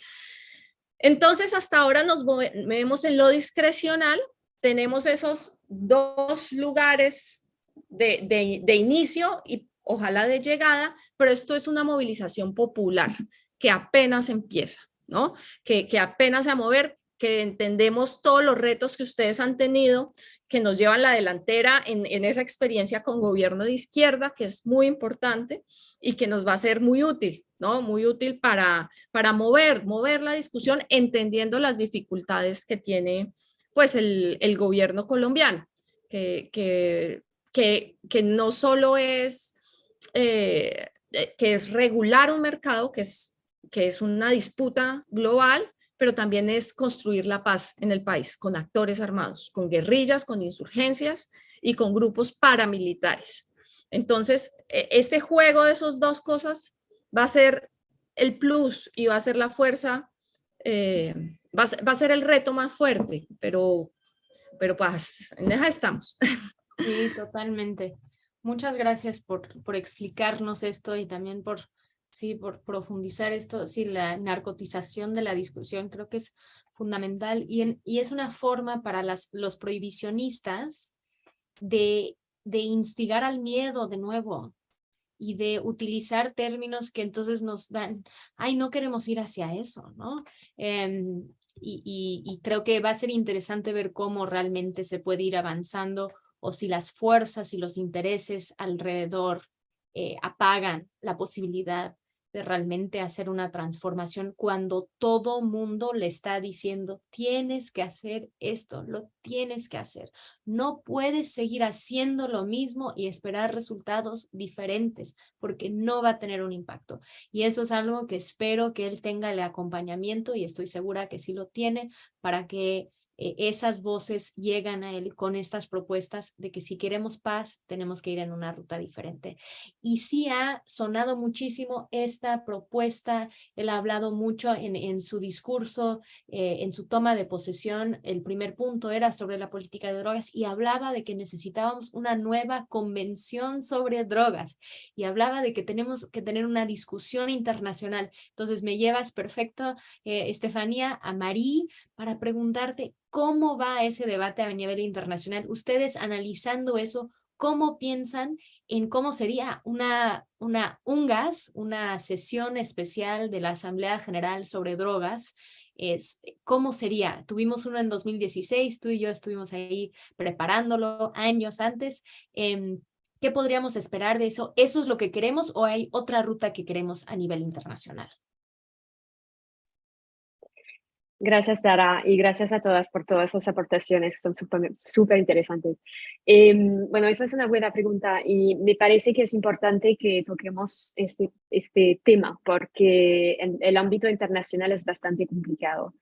S2: Entonces, hasta ahora nos movemos en lo discrecional, tenemos esos 2 lugares de inicio y ojalá de llegada, pero esto es una movilización popular que apenas empieza, ¿no? Que apenas a mover, que entendemos todos los retos que ustedes han tenido, que nos llevan la delantera en esa experiencia con gobierno de izquierda, que es muy importante y que nos va a ser muy útil, ¿no? Muy útil para mover la discusión, entendiendo las dificultades que tiene pues el gobierno colombiano, que no solo es, que es regular un mercado, que es una disputa global, pero también es construir la paz en el país con actores armados, con guerrillas, con insurgencias y con grupos paramilitares. Entonces, este juego de esas 2 cosas va a ser el plus y va a ser la fuerza, va a ser el reto más fuerte, pero pues en esa estamos.
S1: Sí, totalmente. Muchas gracias por explicarnos esto y también por profundizar esto. Sí, la narcotización de la discusión creo que es fundamental y es una forma para los prohibicionistas de de instigar al miedo de nuevo y de utilizar términos que entonces nos dan, ay, no queremos ir hacia eso, ¿no? Y creo que va a ser interesante ver cómo realmente se puede ir avanzando o si las fuerzas y los intereses alrededor apagan la posibilidad de realmente hacer una transformación cuando todo mundo le está diciendo, tienes que hacer esto, lo tienes que hacer. No puedes seguir haciendo lo mismo y esperar resultados diferentes porque no va a tener un impacto. Y eso es algo que espero que él tenga el acompañamiento y estoy segura que sí lo tiene para que esas voces llegan a él con estas propuestas de que si queremos paz, tenemos que ir en una ruta diferente. Y sí ha sonado muchísimo esta propuesta, él ha hablado mucho en su discurso, en su toma de posesión, el primer punto era sobre la política de drogas y hablaba de que necesitábamos una nueva convención sobre drogas y hablaba de que tenemos que tener una discusión internacional. Entonces me llevas perfecto, Estefanía, a Marí para preguntarte cómo va ese debate a nivel internacional. Ustedes analizando eso, ¿cómo piensan en cómo sería una UNGAS, una sesión especial de la Asamblea General sobre drogas? ¿Cómo sería? Tuvimos uno en 2016, tú y yo estuvimos ahí preparándolo años antes. ¿Qué podríamos esperar de eso? ¿Eso es lo que queremos o hay otra ruta que queremos a nivel internacional?
S5: Gracias, Sara, y gracias a todas por todas esas aportaciones, son súper interesantes. Bueno, esa es una buena pregunta y me parece que es importante que toquemos este tema porque el ámbito internacional es bastante complicado.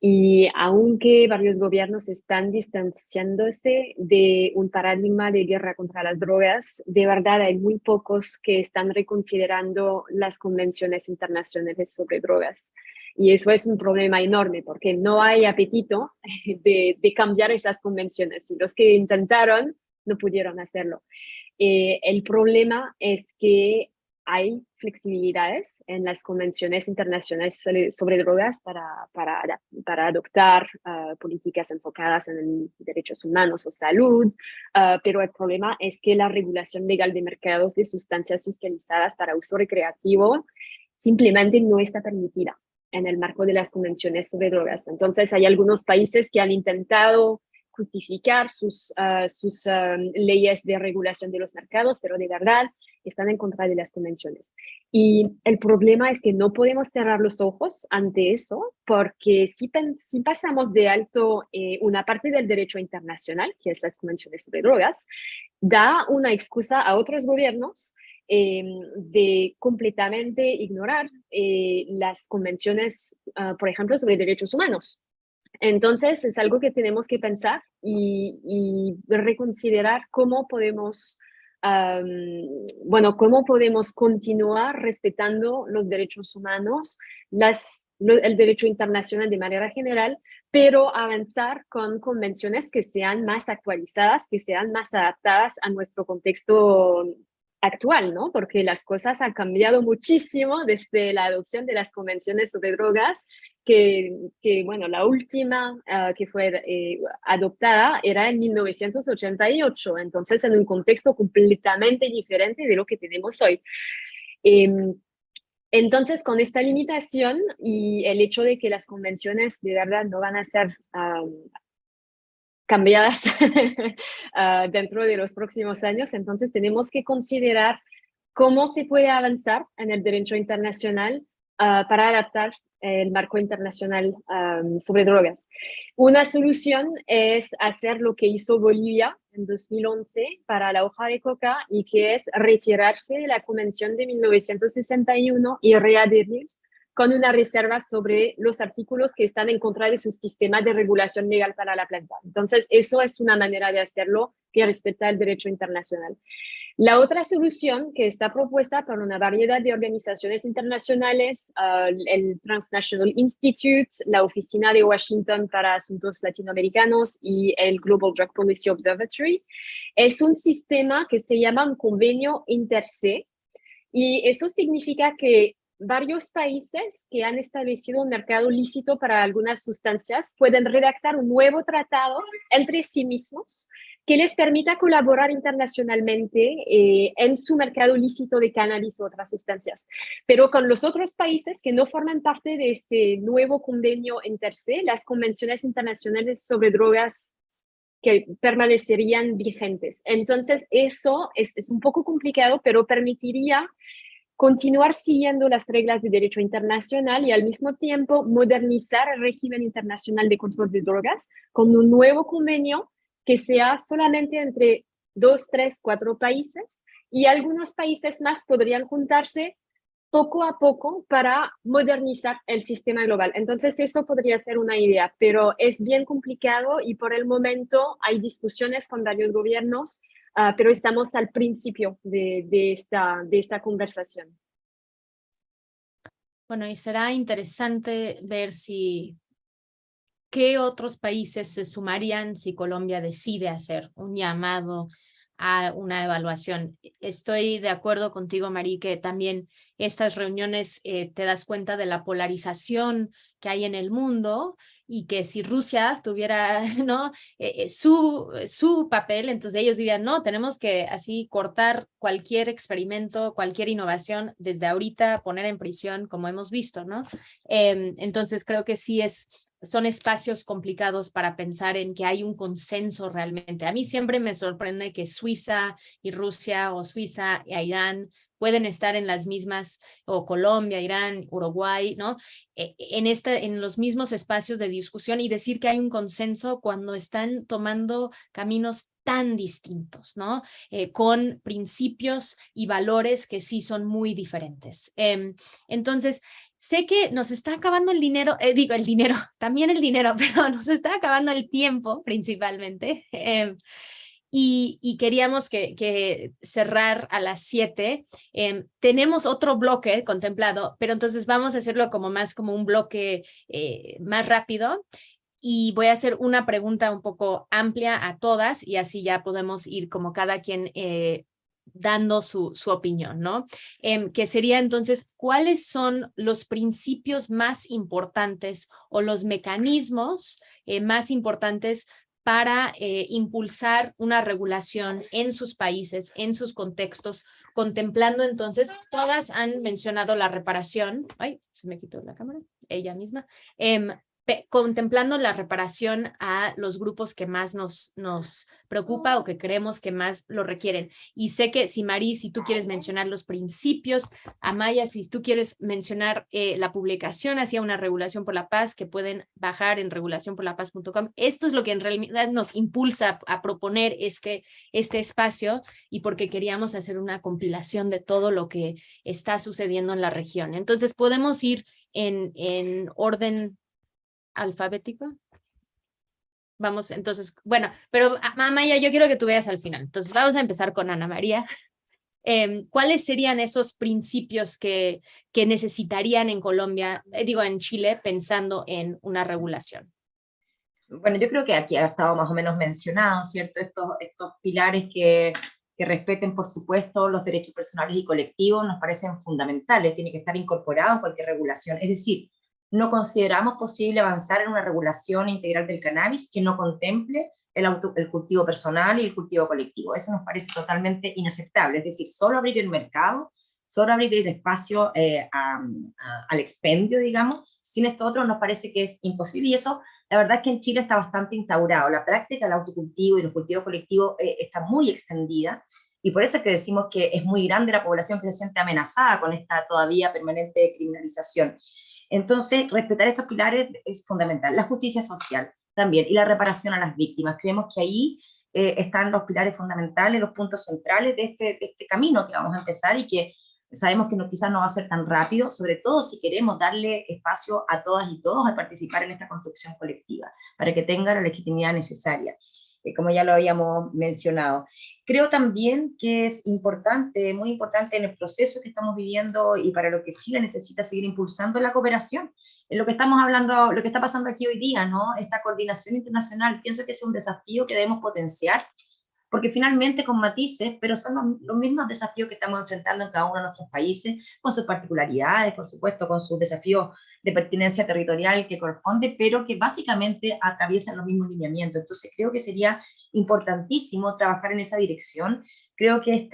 S5: Y aunque varios gobiernos están distanciándose de un paradigma de guerra contra las drogas, de verdad hay muy pocos que están reconsiderando las convenciones internacionales sobre drogas. Y eso es un problema enorme porque no hay apetito de cambiar esas convenciones. Y los que intentaron no pudieron hacerlo. El problema es que hay flexibilidades en las convenciones internacionales sobre drogas para adoptar políticas enfocadas en derechos humanos o salud, pero el problema es que la regulación legal de mercados de sustancias fiscalizadas para uso recreativo simplemente no está permitida en el marco de las convenciones sobre drogas. Entonces, hay algunos países que han intentado justificar sus leyes de regulación de los mercados, pero de verdad están en contra de las convenciones. Y el problema es que no podemos cerrar los ojos ante eso, porque si pasamos de alto una parte del derecho internacional, que es las convenciones sobre drogas, da una excusa a otros gobiernos de completamente ignorar las convenciones, por ejemplo, sobre derechos humanos. Entonces, es algo que tenemos que pensar y reconsiderar cómo podemos, cómo podemos continuar respetando los derechos humanos, el derecho internacional de manera general, pero avanzar con convenciones que sean más actualizadas, que sean más adaptadas a nuestro contexto actual, ¿no? Porque las cosas han cambiado muchísimo desde la adopción de las convenciones sobre drogas, bueno, la última que fue adoptada era en 1988, entonces en un contexto completamente diferente de lo que tenemos hoy. Entonces, con esta limitación y el hecho de que las convenciones de verdad no van a ser cambiadas dentro de los próximos años, entonces tenemos que considerar cómo se puede avanzar en el derecho internacional para adaptar el marco internacional sobre drogas. Una solución es hacer lo que hizo Bolivia en 2011 para la hoja de coca y que es retirarse de la Convención de 1961 y readherir con una reserva sobre los artículos que están en contra de su sistema de regulación legal para la planta. Entonces, eso es una manera de hacerlo que respeta el derecho internacional. La otra solución que está propuesta por una variedad de organizaciones internacionales, el Transnational Institute, la Oficina de Washington para Asuntos Latinoamericanos y el Global Drug Policy Observatory, es un sistema que se llama un convenio inter-se, y eso significa que varios países que han establecido un mercado lícito para algunas sustancias pueden redactar un nuevo tratado entre sí mismos que les permita colaborar internacionalmente en su mercado lícito de cannabis u otras sustancias. Pero con los otros países que no forman parte de este nuevo convenio inter se, las convenciones internacionales sobre drogas que permanecerían vigentes. Entonces, eso es un poco complicado, pero permitiría continuar siguiendo las reglas de derecho internacional y al mismo tiempo modernizar el régimen internacional de control de drogas con un nuevo convenio que sea solamente entre 2, 3, 4 países, y algunos países más podrían juntarse poco a poco para modernizar el sistema global. Entonces, eso podría ser una idea, pero es bien complicado y por el momento hay discusiones con varios gobiernos, pero estamos al principio de esta conversación.
S1: Bueno, y será interesante ver qué otros países se sumarían si Colombia decide hacer un llamado a una evaluación. Estoy de acuerdo contigo, Marí, que también estas reuniones te das cuenta de la polarización que hay en el mundo, y que si Rusia tuviera ¿no? su papel, entonces ellos dirían, no, tenemos que así cortar cualquier experimento, cualquier innovación desde ahorita, poner en prisión, como hemos visto, ¿no? Entonces creo que sí son espacios complicados para pensar en que hay un consenso realmente. A mí siempre me sorprende que Suiza y Rusia, o Suiza e Irán, pueden estar en las mismas, o Colombia, Irán, Uruguay, ¿no? En los mismos espacios de discusión, y decir que hay un consenso cuando están tomando caminos tan distintos, ¿no? Con principios y valores que sí son muy diferentes. Entonces, sé que nos está acabando el dinero, también el dinero, pero nos está acabando el tiempo principalmente. Y queríamos que cerrar a las 7. Tenemos otro bloque contemplado, pero entonces vamos a hacerlo como un bloque más rápido. Y voy a hacer una pregunta un poco amplia a todas, y así ya podemos ir como cada quien dando su opinión, ¿no? Que sería entonces, ¿cuáles son los principios más importantes o los mecanismos más importantes para impulsar una regulación en sus países, en sus contextos, contemplando entonces, todas han mencionado la reparación, ay, se me quitó la cámara, ella misma, contemplando la reparación a los grupos que más nos preocupa o que creemos que más lo requieren. Y sé que si Marí, si tú quieres mencionar los principios, Amaya, si tú quieres mencionar la publicación hacia una regulación por la paz, que pueden bajar en regulacionporlapaz.com. Esto es lo que en realidad nos impulsa a proponer este espacio, y porque queríamos hacer una compilación de todo lo que está sucediendo en la región. Entonces podemos ir en orden alfabético. Vamos, entonces, bueno, pero Amaya, yo quiero que tú veas al final. Entonces vamos a empezar con Ana María. ¿Cuáles serían esos principios que necesitarían en Colombia, en Chile, pensando en una regulación?
S3: Bueno, yo creo que aquí ha estado más o menos mencionado, ¿cierto? Estos pilares que respeten, por supuesto, los derechos personales y colectivos nos parecen fundamentales, tiene que estar incorporado en cualquier regulación. Es decir, no consideramos posible avanzar en una regulación integral del cannabis que no contemple el cultivo personal y el cultivo colectivo. Eso nos parece totalmente inaceptable. Es decir, solo abrir el mercado, solo abrir el espacio al expendio, digamos, sin esto otro nos parece que es imposible, y eso la verdad es que en Chile está bastante instaurado. La práctica del autocultivo y los cultivos colectivos está muy extendida, y por eso es que decimos que es muy grande la población que se siente amenazada con esta todavía permanente criminalización. Entonces, respetar estos pilares es fundamental. La justicia social también, y la reparación a las víctimas. Creemos que ahí están los pilares fundamentales, los puntos centrales de este camino que vamos a empezar, y que sabemos que quizás no va a ser tan rápido, sobre todo si queremos darle espacio a todas y todos a participar en esta construcción colectiva, para que tengan la legitimidad necesaria, como ya lo habíamos mencionado. Creo también que es importante, muy importante en el proceso que estamos viviendo y para lo que Chile necesita seguir impulsando la cooperación. En lo que estamos hablando, lo que está pasando aquí hoy día, ¿no? Esta coordinación internacional, pienso que es un desafío que debemos potenciar, porque finalmente con matices, pero son los mismos desafíos que estamos enfrentando en cada uno de nuestros países, con sus particularidades, por supuesto, con sus desafíos de pertinencia territorial que corresponde, pero que básicamente atraviesan los mismos lineamientos. Entonces creo que sería importantísimo trabajar en esa dirección. Creo que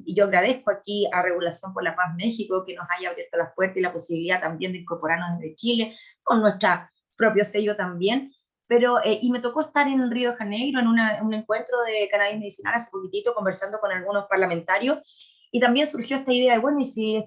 S3: y yo agradezco aquí a Regulación por la Paz México que nos haya abierto las puertas y la posibilidad también de incorporarnos desde Chile, con nuestro propio sello también, pero, y me tocó estar en Río de Janeiro en un encuentro de cannabis medicinal hace poquitito, conversando con algunos parlamentarios, y también surgió esta idea de, bueno, y si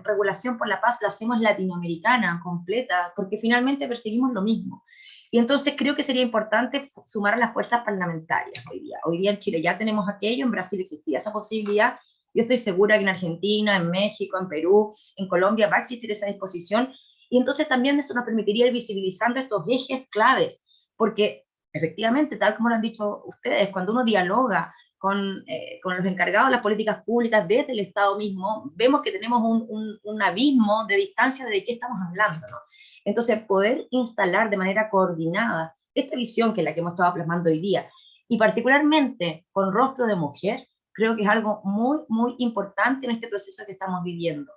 S3: Regulación por la Paz la hacemos latinoamericana, completa, porque finalmente perseguimos lo mismo. Y entonces creo que sería importante sumar a las fuerzas parlamentarias hoy día. Hoy día en Chile ya tenemos aquello, en Brasil existía esa posibilidad, yo estoy segura que en Argentina, en México, en Perú, en Colombia va a existir esa disposición, y entonces también eso nos permitiría ir visibilizando estos ejes claves, porque efectivamente, tal como lo han dicho ustedes, cuando uno dialoga con los encargados de las políticas públicas desde el Estado mismo, vemos que tenemos un abismo de distancia de qué estamos hablando, ¿no? Entonces, poder instalar de manera coordinada esta visión que es la que hemos estado plasmando hoy día, y particularmente con rostro de mujer, creo que es algo muy, muy importante en este proceso que estamos viviendo.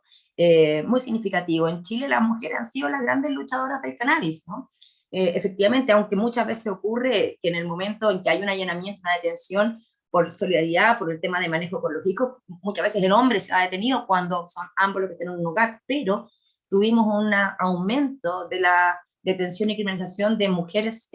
S3: Muy significativo. En Chile las mujeres han sido las grandes luchadoras del cannabis, ¿no? Efectivamente, aunque muchas veces ocurre que en el momento en que hay un allanamiento, una detención por solidaridad, por el tema de manejo ecológico, muchas veces el hombre se ha detenido cuando son ambos los que tienen un lugar, pero tuvimos un aumento de la detención y criminalización de mujeres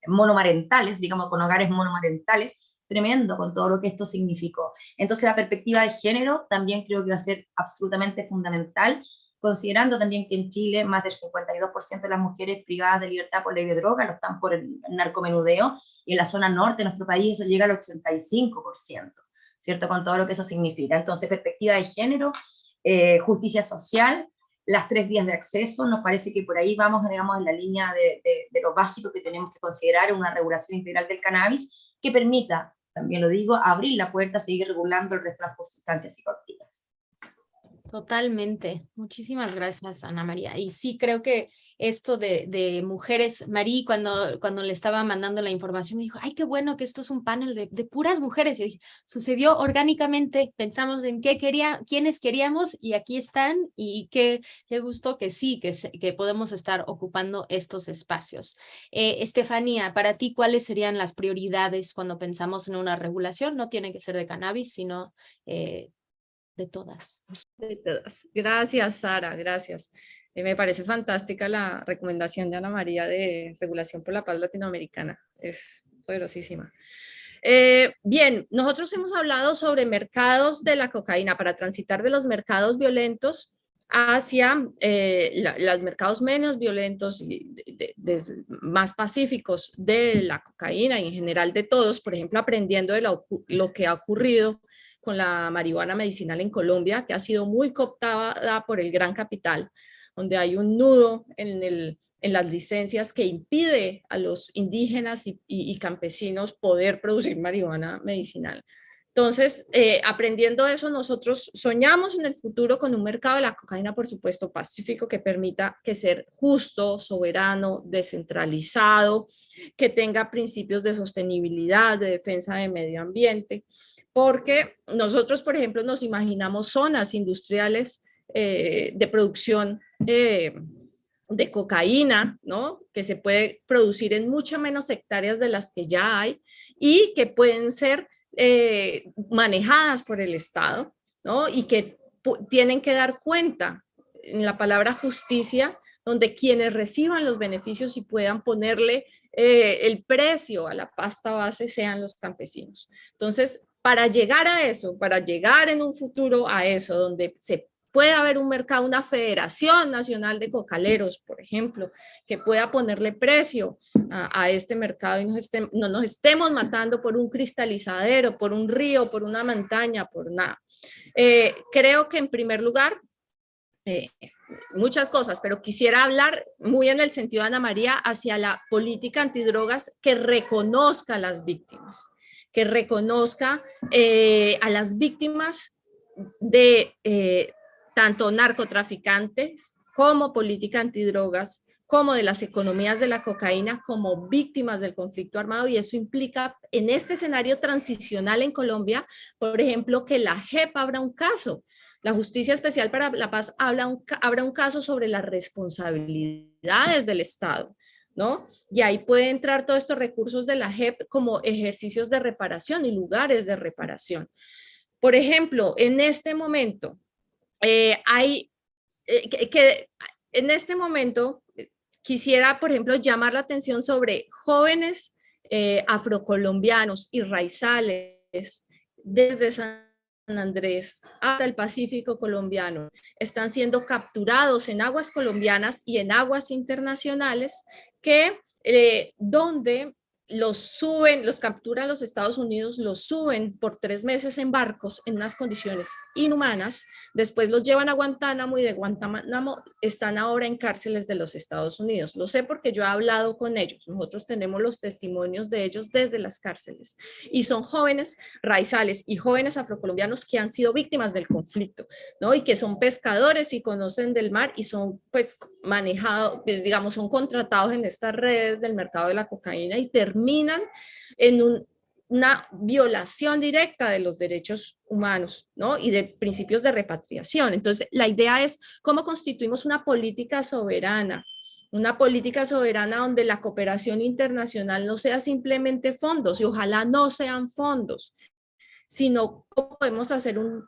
S3: monomarentales, digamos, con hogares monomarentales, tremendo con todo lo que esto significó. Entonces la perspectiva de género también creo que va a ser absolutamente fundamental, considerando también que en Chile más del 52% de las mujeres privadas de libertad por ley de droga lo están por el narcomenudeo, y en la zona norte de nuestro país eso llega al 85%, ¿cierto? Con todo lo que eso significa. Entonces, perspectiva de género, justicia social, las 3 vías de acceso, nos parece que por ahí vamos, digamos, en la línea de lo básico que tenemos que considerar, una regulación integral del cannabis que permita, también lo digo, abrir la puerta a seguir regulando el resto de las sustancias psicoactivas.
S1: Totalmente. Muchísimas gracias, Ana María. Y sí, creo que esto de mujeres, Marí, cuando le estaba mandando la información, me dijo, ay, qué bueno que esto es un panel de puras mujeres. Y dije, sucedió orgánicamente, pensamos en quiénes queríamos y aquí están, y qué gusto que sí, que podemos estar ocupando estos espacios. Estefanía, para ti, ¿cuáles serían las prioridades cuando pensamos en una regulación? No tiene que ser de cannabis, sino de todas.
S2: De todas. Gracias, Sara, gracias. Me parece fantástica la recomendación de Ana María de Regulación por la Paz Latinoamericana. Es poderosísima. Bien, nosotros hemos hablado sobre mercados de la cocaína para transitar de los mercados violentos hacia los mercados menos violentos y más pacíficos de la cocaína y en general de todos, por ejemplo, aprendiendo de lo que ha ocurrido con la marihuana medicinal en Colombia, que ha sido muy cooptada por el gran capital, donde hay un nudo en las licencias que impide a los indígenas y campesinos poder producir marihuana medicinal. Entonces, aprendiendo eso, nosotros soñamos en el futuro con un mercado de la cocaína, por supuesto, pacífico, que permita que ser justo, soberano, descentralizado, que tenga principios de sostenibilidad, de defensa del medio ambiente, porque nosotros, por ejemplo, nos imaginamos zonas industriales de producción de cocaína, ¿no? Que se puede producir en muchas menos hectáreas de las que ya hay y que pueden ser manejadas por el Estado, ¿no? Y que tienen que dar cuenta en la palabra justicia, donde quienes reciban los beneficios y puedan ponerle el precio a la pasta base sean los campesinos. Entonces, para llegar a eso, para llegar en un futuro a eso, donde se puede haber un mercado, una federación nacional de cocaleros, por ejemplo, que pueda ponerle precio a este mercado y no nos estemos matando por un cristalizadero, por un río, por una montaña, por nada. Creo que en primer lugar, muchas cosas, pero quisiera hablar muy en el sentido de Ana María hacia la política antidrogas que reconozca a las víctimas, que reconozca a las víctimas de tanto narcotraficantes como política antidrogas, como de las economías de la cocaína como víctimas del conflicto armado, y eso implica en este escenario transicional en Colombia, por ejemplo, que la JEP abra un caso. La Justicia Especial para la Paz abra un caso sobre las responsabilidades del Estado, ¿no? Y ahí puede entrar todos estos recursos de la JEP como ejercicios de reparación y lugares de reparación. Por ejemplo, en este momento, quisiera, por ejemplo, llamar la atención sobre jóvenes afrocolombianos y raizales desde San Andrés hasta el Pacífico colombiano. Están siendo capturados en aguas colombianas y en aguas internacionales donde los capturan los Estados Unidos, los suben por 3 meses en barcos en unas condiciones inhumanas, después los llevan a Guantánamo y de Guantánamo están ahora en cárceles de los Estados Unidos. Lo sé porque yo he hablado con ellos, nosotros tenemos los testimonios de ellos desde las cárceles y son jóvenes raizales y jóvenes afrocolombianos que han sido víctimas del conflicto, ¿no? Y que son pescadores y conocen del mar y son pues manejados, pues, digamos, son contratados en estas redes del mercado de la cocaína y terminan en una violación directa de los derechos humanos, ¿no? Y de principios de repatriación. Entonces, la idea es cómo constituimos una política soberana donde la cooperación internacional no sea simplemente fondos, y ojalá no sean fondos, sino cómo podemos hacer una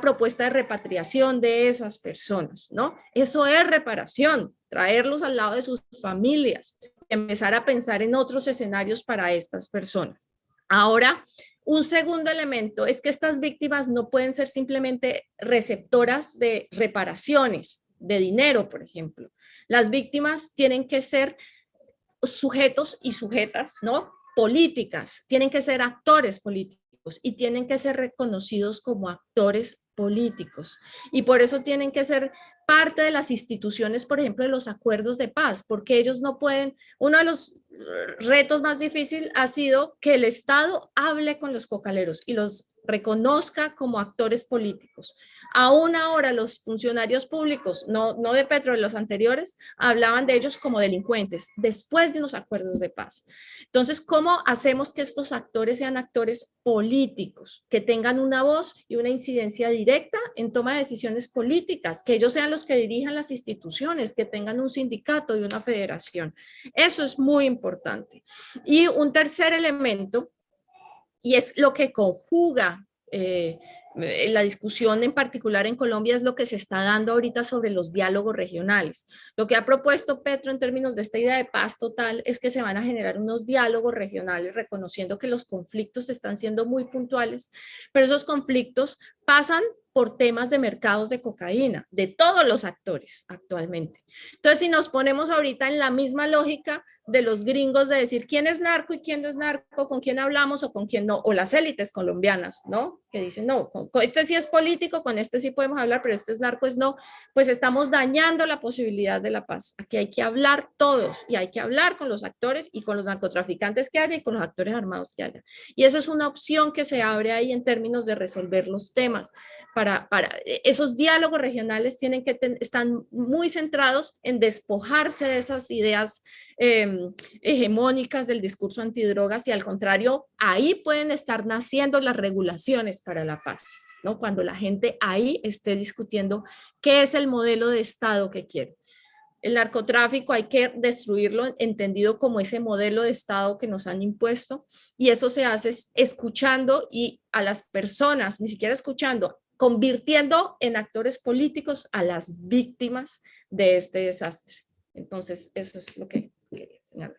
S2: propuesta de repatriación de esas personas, ¿no? Eso es reparación, traerlos al lado de sus familias, empezar a pensar en otros escenarios para estas personas. Ahora, un segundo elemento es que estas víctimas no pueden ser simplemente receptoras de reparaciones, de dinero, por ejemplo. Las víctimas tienen que ser sujetos y sujetas, ¿no? Políticas, tienen que ser actores políticos y tienen que ser reconocidos como actores políticos. Y por eso tienen que ser parte de las instituciones, por ejemplo, de los acuerdos de paz, porque ellos no pueden, uno de los retos más difíciles ha sido que el Estado hable con los cocaleros y los reconozca como actores políticos. Aún ahora los funcionarios públicos, no de Petro, los anteriores, hablaban de ellos como delincuentes después de unos acuerdos de paz. Entonces, ¿cómo hacemos que estos actores sean actores políticos, que tengan una voz y una incidencia directa en toma de decisiones políticas, que ellos sean los que dirijan las instituciones, que tengan un sindicato y una federación? Eso es muy importante. Y un tercer elemento, y es lo que conjuga la discusión en particular en Colombia, es lo que se está dando ahorita sobre los diálogos regionales. Lo que ha propuesto Petro en términos de esta idea de paz total es que se van a generar unos diálogos regionales reconociendo que los conflictos están siendo muy puntuales, pero esos conflictos pasan por temas de mercados de cocaína, de todos los actores actualmente. Entonces, si nos ponemos ahorita en la misma lógica de los gringos de decir quién es narco y quién no es narco, con quién hablamos o con quién no, o las élites colombianas, ¿no? Que dicen, no, con este sí es político, con este sí podemos hablar, pero este es narco, es no, pues estamos dañando la posibilidad de la paz. Aquí hay que hablar todos y hay que hablar con los actores y con los narcotraficantes que haya y con los actores armados que haya. Y eso es una opción que se abre ahí en términos de resolver los temas. Para esos diálogos regionales están muy centrados en despojarse de esas ideas hegemónicas del discurso antidrogas y al contrario, ahí pueden estar naciendo las regulaciones para la paz, ¿no? Cuando la gente ahí esté discutiendo qué es el modelo de Estado que quiere. El narcotráfico hay que destruirlo entendido como ese modelo de Estado que nos han impuesto y eso se hace escuchando y a las personas, ni siquiera escuchando, convirtiendo en actores políticos a las víctimas de este desastre. Entonces, eso es lo que quería señalar.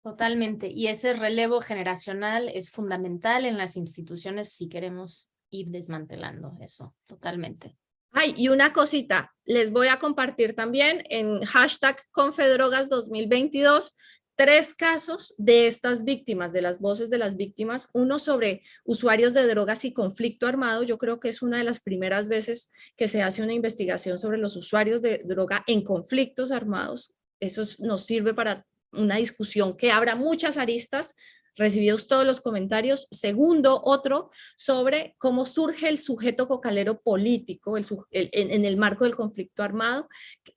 S1: Totalmente. Y ese relevo generacional es fundamental en las instituciones si queremos ir desmantelando eso. Totalmente.
S2: Ay, y una cosita, les voy a compartir también en hashtag Confedrogas 2022 3 casos de estas víctimas, de las voces de las víctimas, uno sobre usuarios de drogas y conflicto armado. Yo creo que es una de las primeras veces que se hace una investigación sobre los usuarios de droga en conflictos armados. Eso nos sirve para una discusión que abra muchas aristas recibidos todos los comentarios. Segundo, otro sobre cómo surge el sujeto cocalero político en el marco del conflicto armado,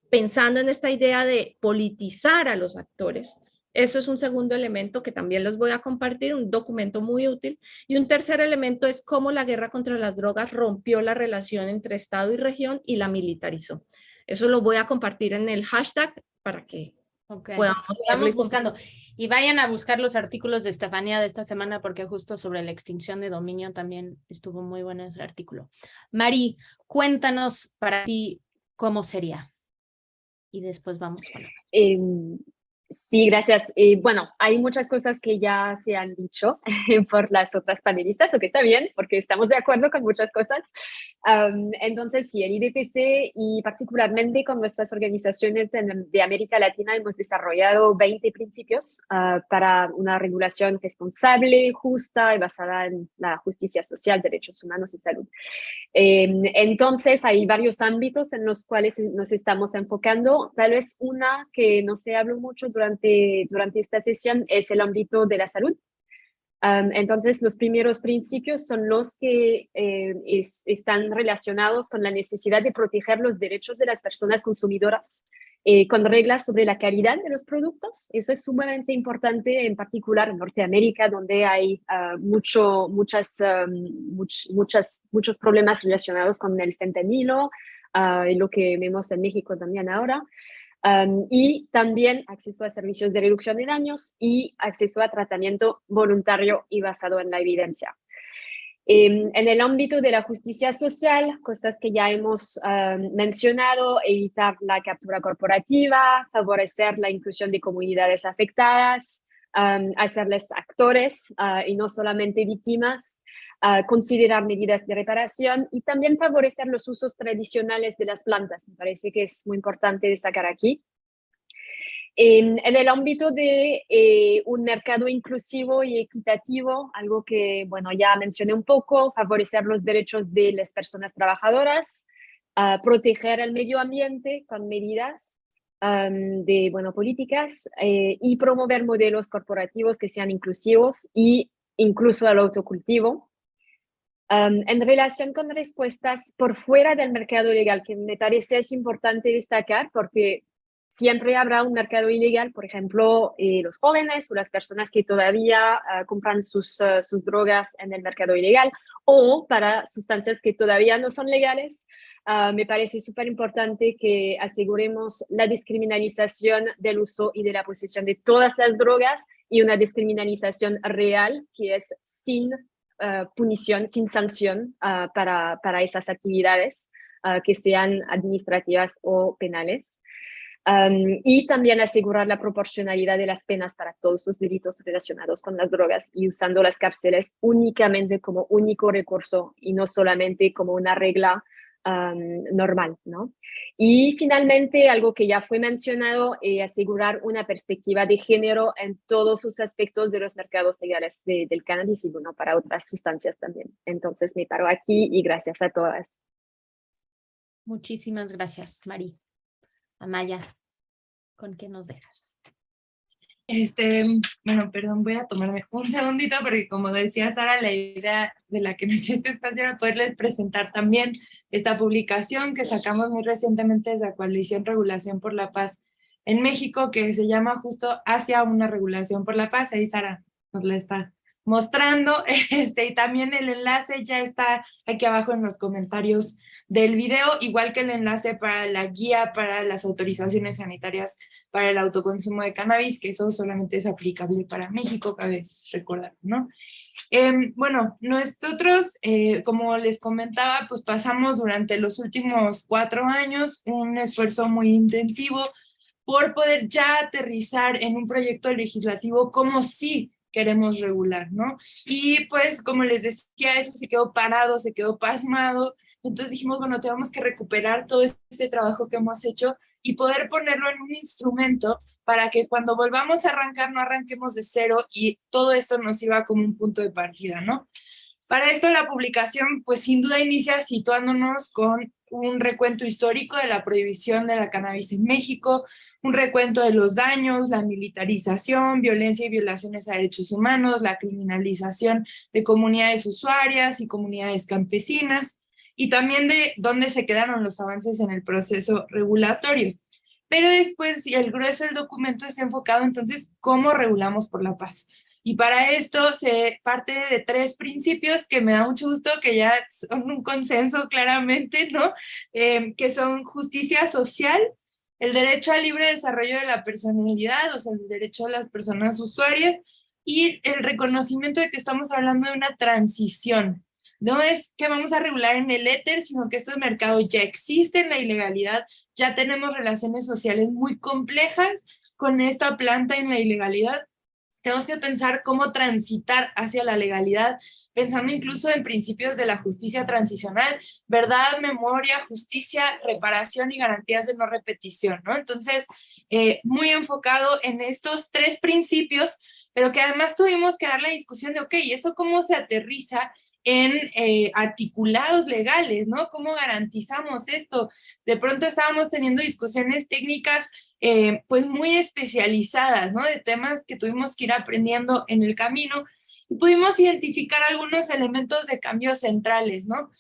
S2: pensando en esta idea de politizar a los actores. Eso es un segundo elemento que también les voy a compartir, un documento muy útil. Y un tercer elemento es cómo la guerra contra las drogas rompió la relación entre Estado y región y la militarizó. Eso lo voy a compartir en el hashtag para que podamos
S1: vamos buscando. Y vayan a buscar los artículos de Estefanía de esta semana, porque justo sobre la extinción de dominio también estuvo muy bueno ese artículo. Mari, cuéntanos para ti cómo sería. Y después vamos con la...
S5: Sí, gracias. Bueno, hay muchas cosas que ya se han dicho por las otras panelistas, lo que está bien, porque estamos de acuerdo con muchas cosas. Entonces, sí, el IDPC y particularmente con nuestras organizaciones de América Latina hemos desarrollado 20 principios para una regulación responsable, justa y basada en la justicia social, derechos humanos y salud. Entonces, hay varios ámbitos en los cuales nos estamos enfocando. Tal vez una que no se habló mucho durante esta sesión es el ámbito de la salud. Entonces, los primeros principios son los que están relacionados con la necesidad de proteger los derechos de las personas consumidoras, con reglas sobre la calidad de los productos. Eso es sumamente importante, en particular en Norteamérica, donde hay muchos problemas relacionados con el fentanilo, y lo que vemos en México también ahora. Y también acceso a servicios de reducción de daños y acceso a tratamiento voluntario y basado en la evidencia. En el ámbito de la justicia social, cosas que ya hemos mencionado: evitar la captura corporativa, favorecer la inclusión de comunidades afectadas, hacerles actores y no solamente víctimas, considerar medidas de reparación y también favorecer los usos tradicionales de las plantas. Me parece que es muy importante destacar aquí. En el ámbito de un mercado inclusivo y equitativo, algo que, bueno, ya mencioné un poco: favorecer los derechos de las personas trabajadoras, proteger el medio ambiente con medidas de, bueno, políticas, y promover modelos corporativos que sean inclusivos y incluso al autocultivo. En relación con respuestas por fuera del mercado legal, que me parece es importante destacar, porque siempre habrá un mercado ilegal, por ejemplo, los jóvenes o las personas que todavía compran sus drogas en el mercado ilegal, o para sustancias que todavía no son legales. Me parece súper importante que aseguremos la descriminalización del uso y de la posesión de todas las drogas, y una descriminalización real, que es sin punición, sin sanción para esas actividades, que sean administrativas o penales. Y también asegurar la proporcionalidad de las penas para todos los delitos relacionados con las drogas, y usando las cárceles únicamente como único recurso y no solamente como una regla normal, ¿no? Y finalmente, algo que ya fue mencionado, asegurar una perspectiva de género en todos sus aspectos de los mercados legales del cannabis y, bueno, para otras sustancias también. Entonces me paro aquí y gracias a todas.
S1: Muchísimas gracias, Mari. Amaya, ¿con qué nos dejas?
S4: Bueno, perdón, voy a tomarme un segundito, porque como decía Sara, la idea de la que me siento espacio era poderles presentar también esta publicación que sacamos muy recientemente desde la Coalición Regulación por la Paz en México, que se llama justo Hacia una regulación por la paz. Ahí Sara nos la está mostrando, y también el enlace ya está aquí abajo en los comentarios del video, igual que el enlace para la guía para las autorizaciones sanitarias para el autoconsumo de cannabis, que eso solamente es aplicable para México, cabe recordar, ¿no? Bueno, nosotros, como les comentaba, pues pasamos durante los últimos 4 años un esfuerzo muy intensivo por poder ya aterrizar en un proyecto legislativo como sí queremos regular, ¿no? Y pues, como les decía, eso se quedó parado, se quedó pasmado. Entonces dijimos, bueno, tenemos que recuperar todo este trabajo que hemos hecho y poder ponerlo en un instrumento para que cuando volvamos a arrancar, no arranquemos de cero y todo esto nos sirva como un punto de partida, ¿no? Para esto la publicación pues sin duda inicia situándonos con un recuento histórico de la prohibición de la cannabis en México, un recuento de los daños, la militarización, violencia y violaciones a derechos humanos, la criminalización de comunidades usuarias y comunidades campesinas, y también de dónde se quedaron los avances en el proceso regulatorio. Pero después, y el grueso del documento está enfocado entonces cómo regulamos por la paz. Y para esto se parte de 3 principios que me da mucho gusto que ya son un consenso claramente, ¿no? Que son justicia social, el derecho al libre desarrollo de la personalidad, o sea, el derecho de las personas usuarias, y el reconocimiento de que estamos hablando de una transición. No es que vamos a regular en el éter, sino que estos mercados ya existen, la ilegalidad, ya tenemos relaciones sociales muy complejas con esta planta en la ilegalidad. Tenemos que pensar cómo transitar hacia la legalidad, pensando incluso en principios de la justicia transicional, verdad, memoria, justicia, reparación y garantías de no repetición, ¿no? Entonces, muy enfocado en estos 3 principios, pero que además tuvimos que dar la discusión de, ok, ¿eso cómo se aterriza en articulados legales, ¿no? ¿Cómo garantizamos esto? De pronto estábamos teniendo discusiones técnicas pues muy especializadas, ¿no? De temas que tuvimos que ir aprendiendo en el camino y pudimos identificar algunos elementos de cambio centrales, ¿no?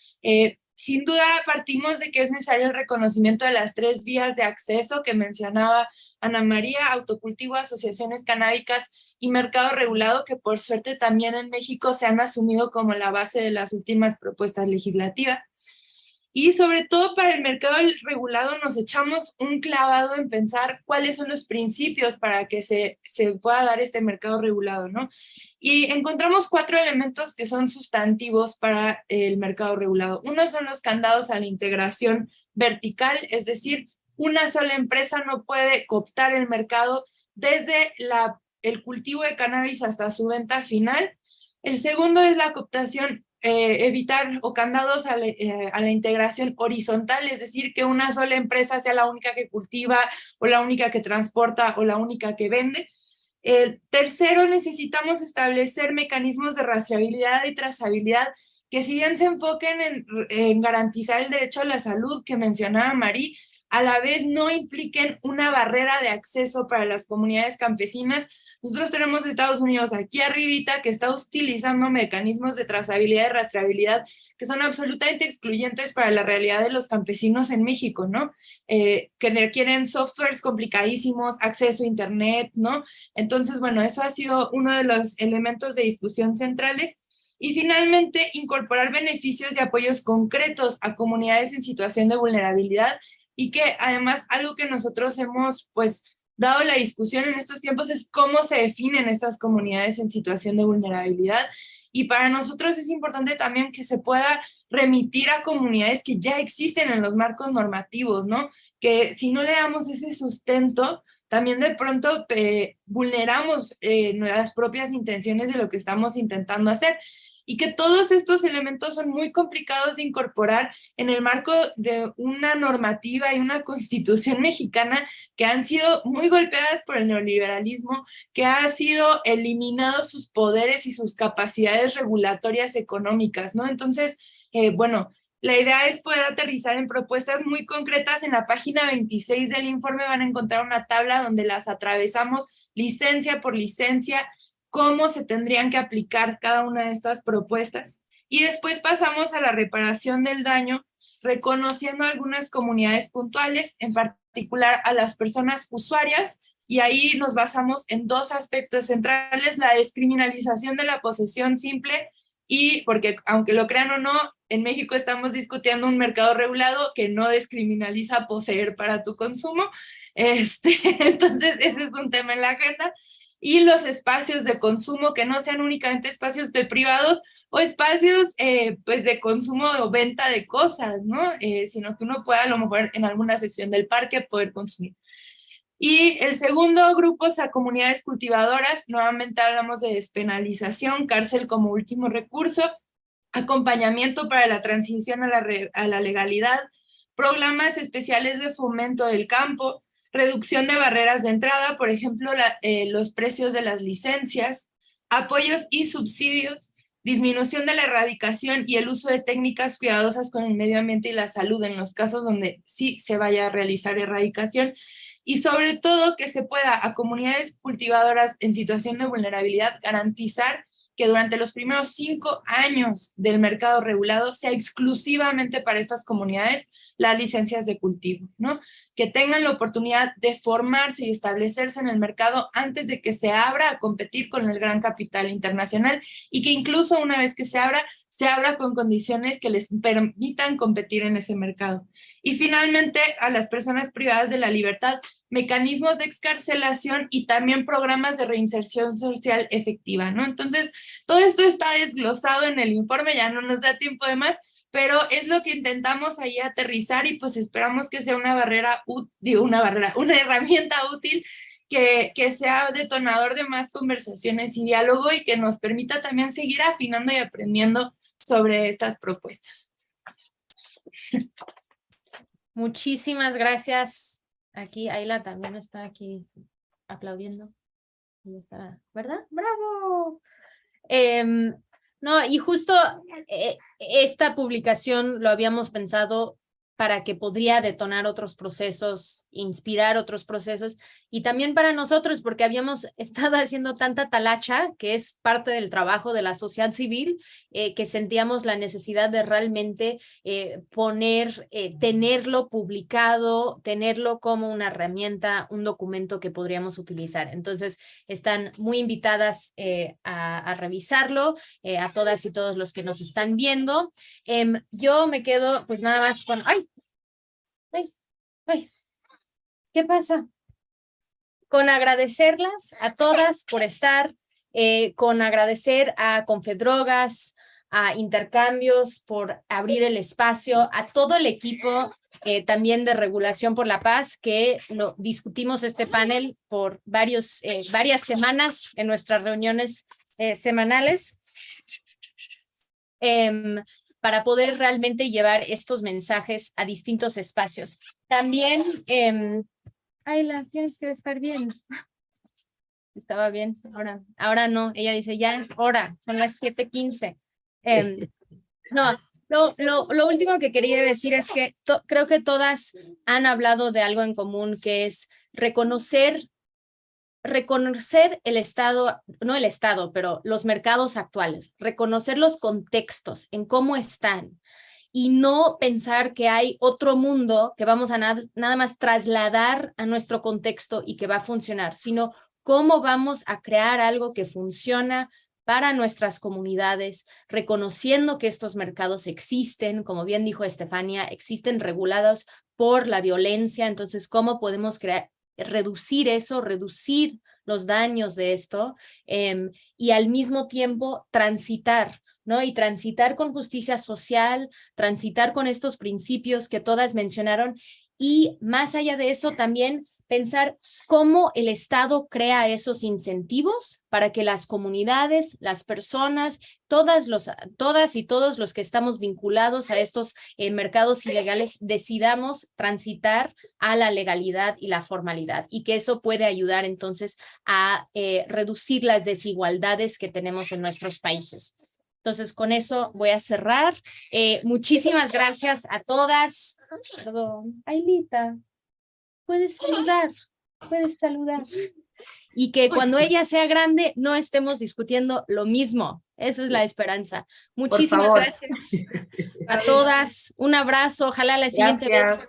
S4: Sin duda partimos de que es necesario el reconocimiento de las 3 vías de acceso que mencionaba Ana María: autocultivo, asociaciones canábicas y mercado regulado, que por suerte también en México se han asumido como la base de las últimas propuestas legislativas. Y sobre todo para el mercado regulado nos echamos un clavado en pensar cuáles son los principios para que se pueda dar este mercado regulado, ¿no? Y encontramos 4 elementos que son sustantivos para el mercado regulado. Uno son los candados a la integración vertical, es decir, una sola empresa no puede cooptar el mercado desde el cultivo de cannabis hasta su venta final. El segundo es la cooptación, evitar o candados a la integración horizontal, es decir, que una sola empresa sea la única que cultiva o la única que transporta o la única que vende. Tercero, necesitamos establecer mecanismos de rastreabilidad y trazabilidad que, si bien se enfoquen en garantizar el derecho a la salud que mencionaba Marí, a la vez no impliquen una barrera de acceso para las comunidades campesinas. Nosotros tenemos Estados Unidos aquí arribita, que está utilizando mecanismos de trazabilidad y rastreabilidad que son absolutamente excluyentes para la realidad de los campesinos en México, ¿no? Que requieren softwares complicadísimos, acceso a internet, ¿no? Entonces, bueno, eso ha sido uno de los elementos de discusión centrales. Y finalmente, incorporar beneficios y apoyos concretos a comunidades en situación de vulnerabilidad, y que además algo que nosotros hemos pues dado la discusión en estos tiempos es cómo se definen estas comunidades en situación de vulnerabilidad. Y para nosotros es importante también que se pueda remitir a comunidades que ya existen en los marcos normativos, ¿no? Que si no le damos ese sustento, también de pronto vulneramos las propias intenciones de lo que estamos intentando hacer. Y que todos estos elementos son muy complicados de incorporar en el marco de una normativa y una constitución mexicana que han sido muy golpeadas por el neoliberalismo, que ha sido eliminados sus poderes y sus capacidades regulatorias económicas, ¿no? Entonces, bueno, la idea es poder aterrizar en propuestas muy concretas. En la página 26 del informe van a encontrar una tabla donde las atravesamos licencia por licencia, cómo se tendrían que aplicar cada una de estas propuestas. Y después pasamos a la reparación del daño, reconociendo algunas comunidades puntuales, en particular a las personas usuarias, y ahí nos basamos en 2 aspectos centrales: la descriminalización de la posesión simple, y porque aunque lo crean o no, en México estamos discutiendo un mercado regulado que no descriminaliza poseer para tu consumo. Entonces ese es un tema en la agenda. Y los espacios de consumo que no sean únicamente espacios privados o espacios pues de consumo o venta de cosas, ¿no? Sino que uno pueda a lo mejor en alguna sección del parque poder consumir. Y el segundo grupo es a comunidades cultivadoras. Nuevamente hablamos de despenalización, cárcel como último recurso, acompañamiento para la transición a la legalidad, programas especiales de fomento del campo, reducción de barreras de entrada, por ejemplo, los precios de las licencias, apoyos y subsidios, disminución de la erradicación y el uso de técnicas cuidadosas con el medio ambiente y la salud en los casos donde sí se vaya a realizar erradicación, y sobre todo que se pueda a comunidades cultivadoras en situación de vulnerabilidad garantizar que durante los primeros 5 años del mercado regulado sea exclusivamente para estas comunidades las licencias de cultivo, ¿no? Que tengan la oportunidad de formarse y establecerse en el mercado antes de que se abra a competir con el gran capital internacional, y que incluso una vez que se abra con condiciones que les permitan competir en ese mercado. Y finalmente, a las personas privadas de la libertad, mecanismos de excarcelación y también programas de reinserción social efectiva, ¿no? Entonces, todo esto está desglosado en el informe, ya no nos da tiempo de más, pero es lo que intentamos ahí aterrizar, y pues esperamos que sea una herramienta útil que sea detonador de más conversaciones y diálogo, y que nos permita también seguir afinando y aprendiendo sobre estas propuestas.
S1: Muchísimas gracias. Aquí, Ayla también está aquí aplaudiendo. Está, ¿verdad? ¡Bravo! No, y justo esta publicación lo habíamos pensado para que podría detonar otros procesos, inspirar otros procesos, y también para nosotros, porque habíamos estado haciendo tanta talacha, que es parte del trabajo de la sociedad civil, que sentíamos la necesidad de realmente tenerlo publicado, tenerlo como una herramienta, un documento que podríamos utilizar. Entonces, están muy invitadas a revisarlo, a todas y todos los que nos están viendo. Yo me quedo pues nada más con... ¡Ay! ¿Qué pasa? Con agradecerlas a todas por estar, con agradecer a Confedrogas, a Intercambios por abrir el espacio, a todo el equipo también de Regulación por la Paz, que lo discutimos este panel por varias semanas en nuestras reuniones semanales, para poder realmente llevar estos mensajes a distintos espacios. También, Ayla, tienes que estar bien. Estaba bien, ahora no, ella dice, ya es hora, son las 7:15. No, lo último que quería decir es que creo que todas han hablado de algo en común, que es reconocer el Estado, no el Estado, pero los mercados actuales, reconocer los contextos en cómo están, y no pensar que hay otro mundo que vamos a nada más trasladar a nuestro contexto y que va a funcionar, sino cómo vamos a crear algo que funciona para nuestras comunidades, reconociendo que estos mercados existen, como bien dijo Estefania, existen regulados por la violencia. Entonces, ¿cómo podemos reducir eso, reducir los daños de esto, y al mismo tiempo transitar, ¿no? Y transitar con justicia social, transitar con estos principios que todas mencionaron, y más allá de eso también pensar cómo el Estado crea esos incentivos para que las comunidades, las personas, todas y todos los que estamos vinculados a estos mercados ilegales decidamos transitar a la legalidad y la formalidad, y que eso puede ayudar entonces a reducir las desigualdades que tenemos en nuestros países. Entonces, con eso voy a cerrar. Muchísimas gracias a todas. Perdón, Ailita. Puedes saludar. Y que cuando ella sea grande no estemos discutiendo lo mismo. Esa es la esperanza. Muchísimas gracias a todas. Un abrazo. Ojalá la siguiente vez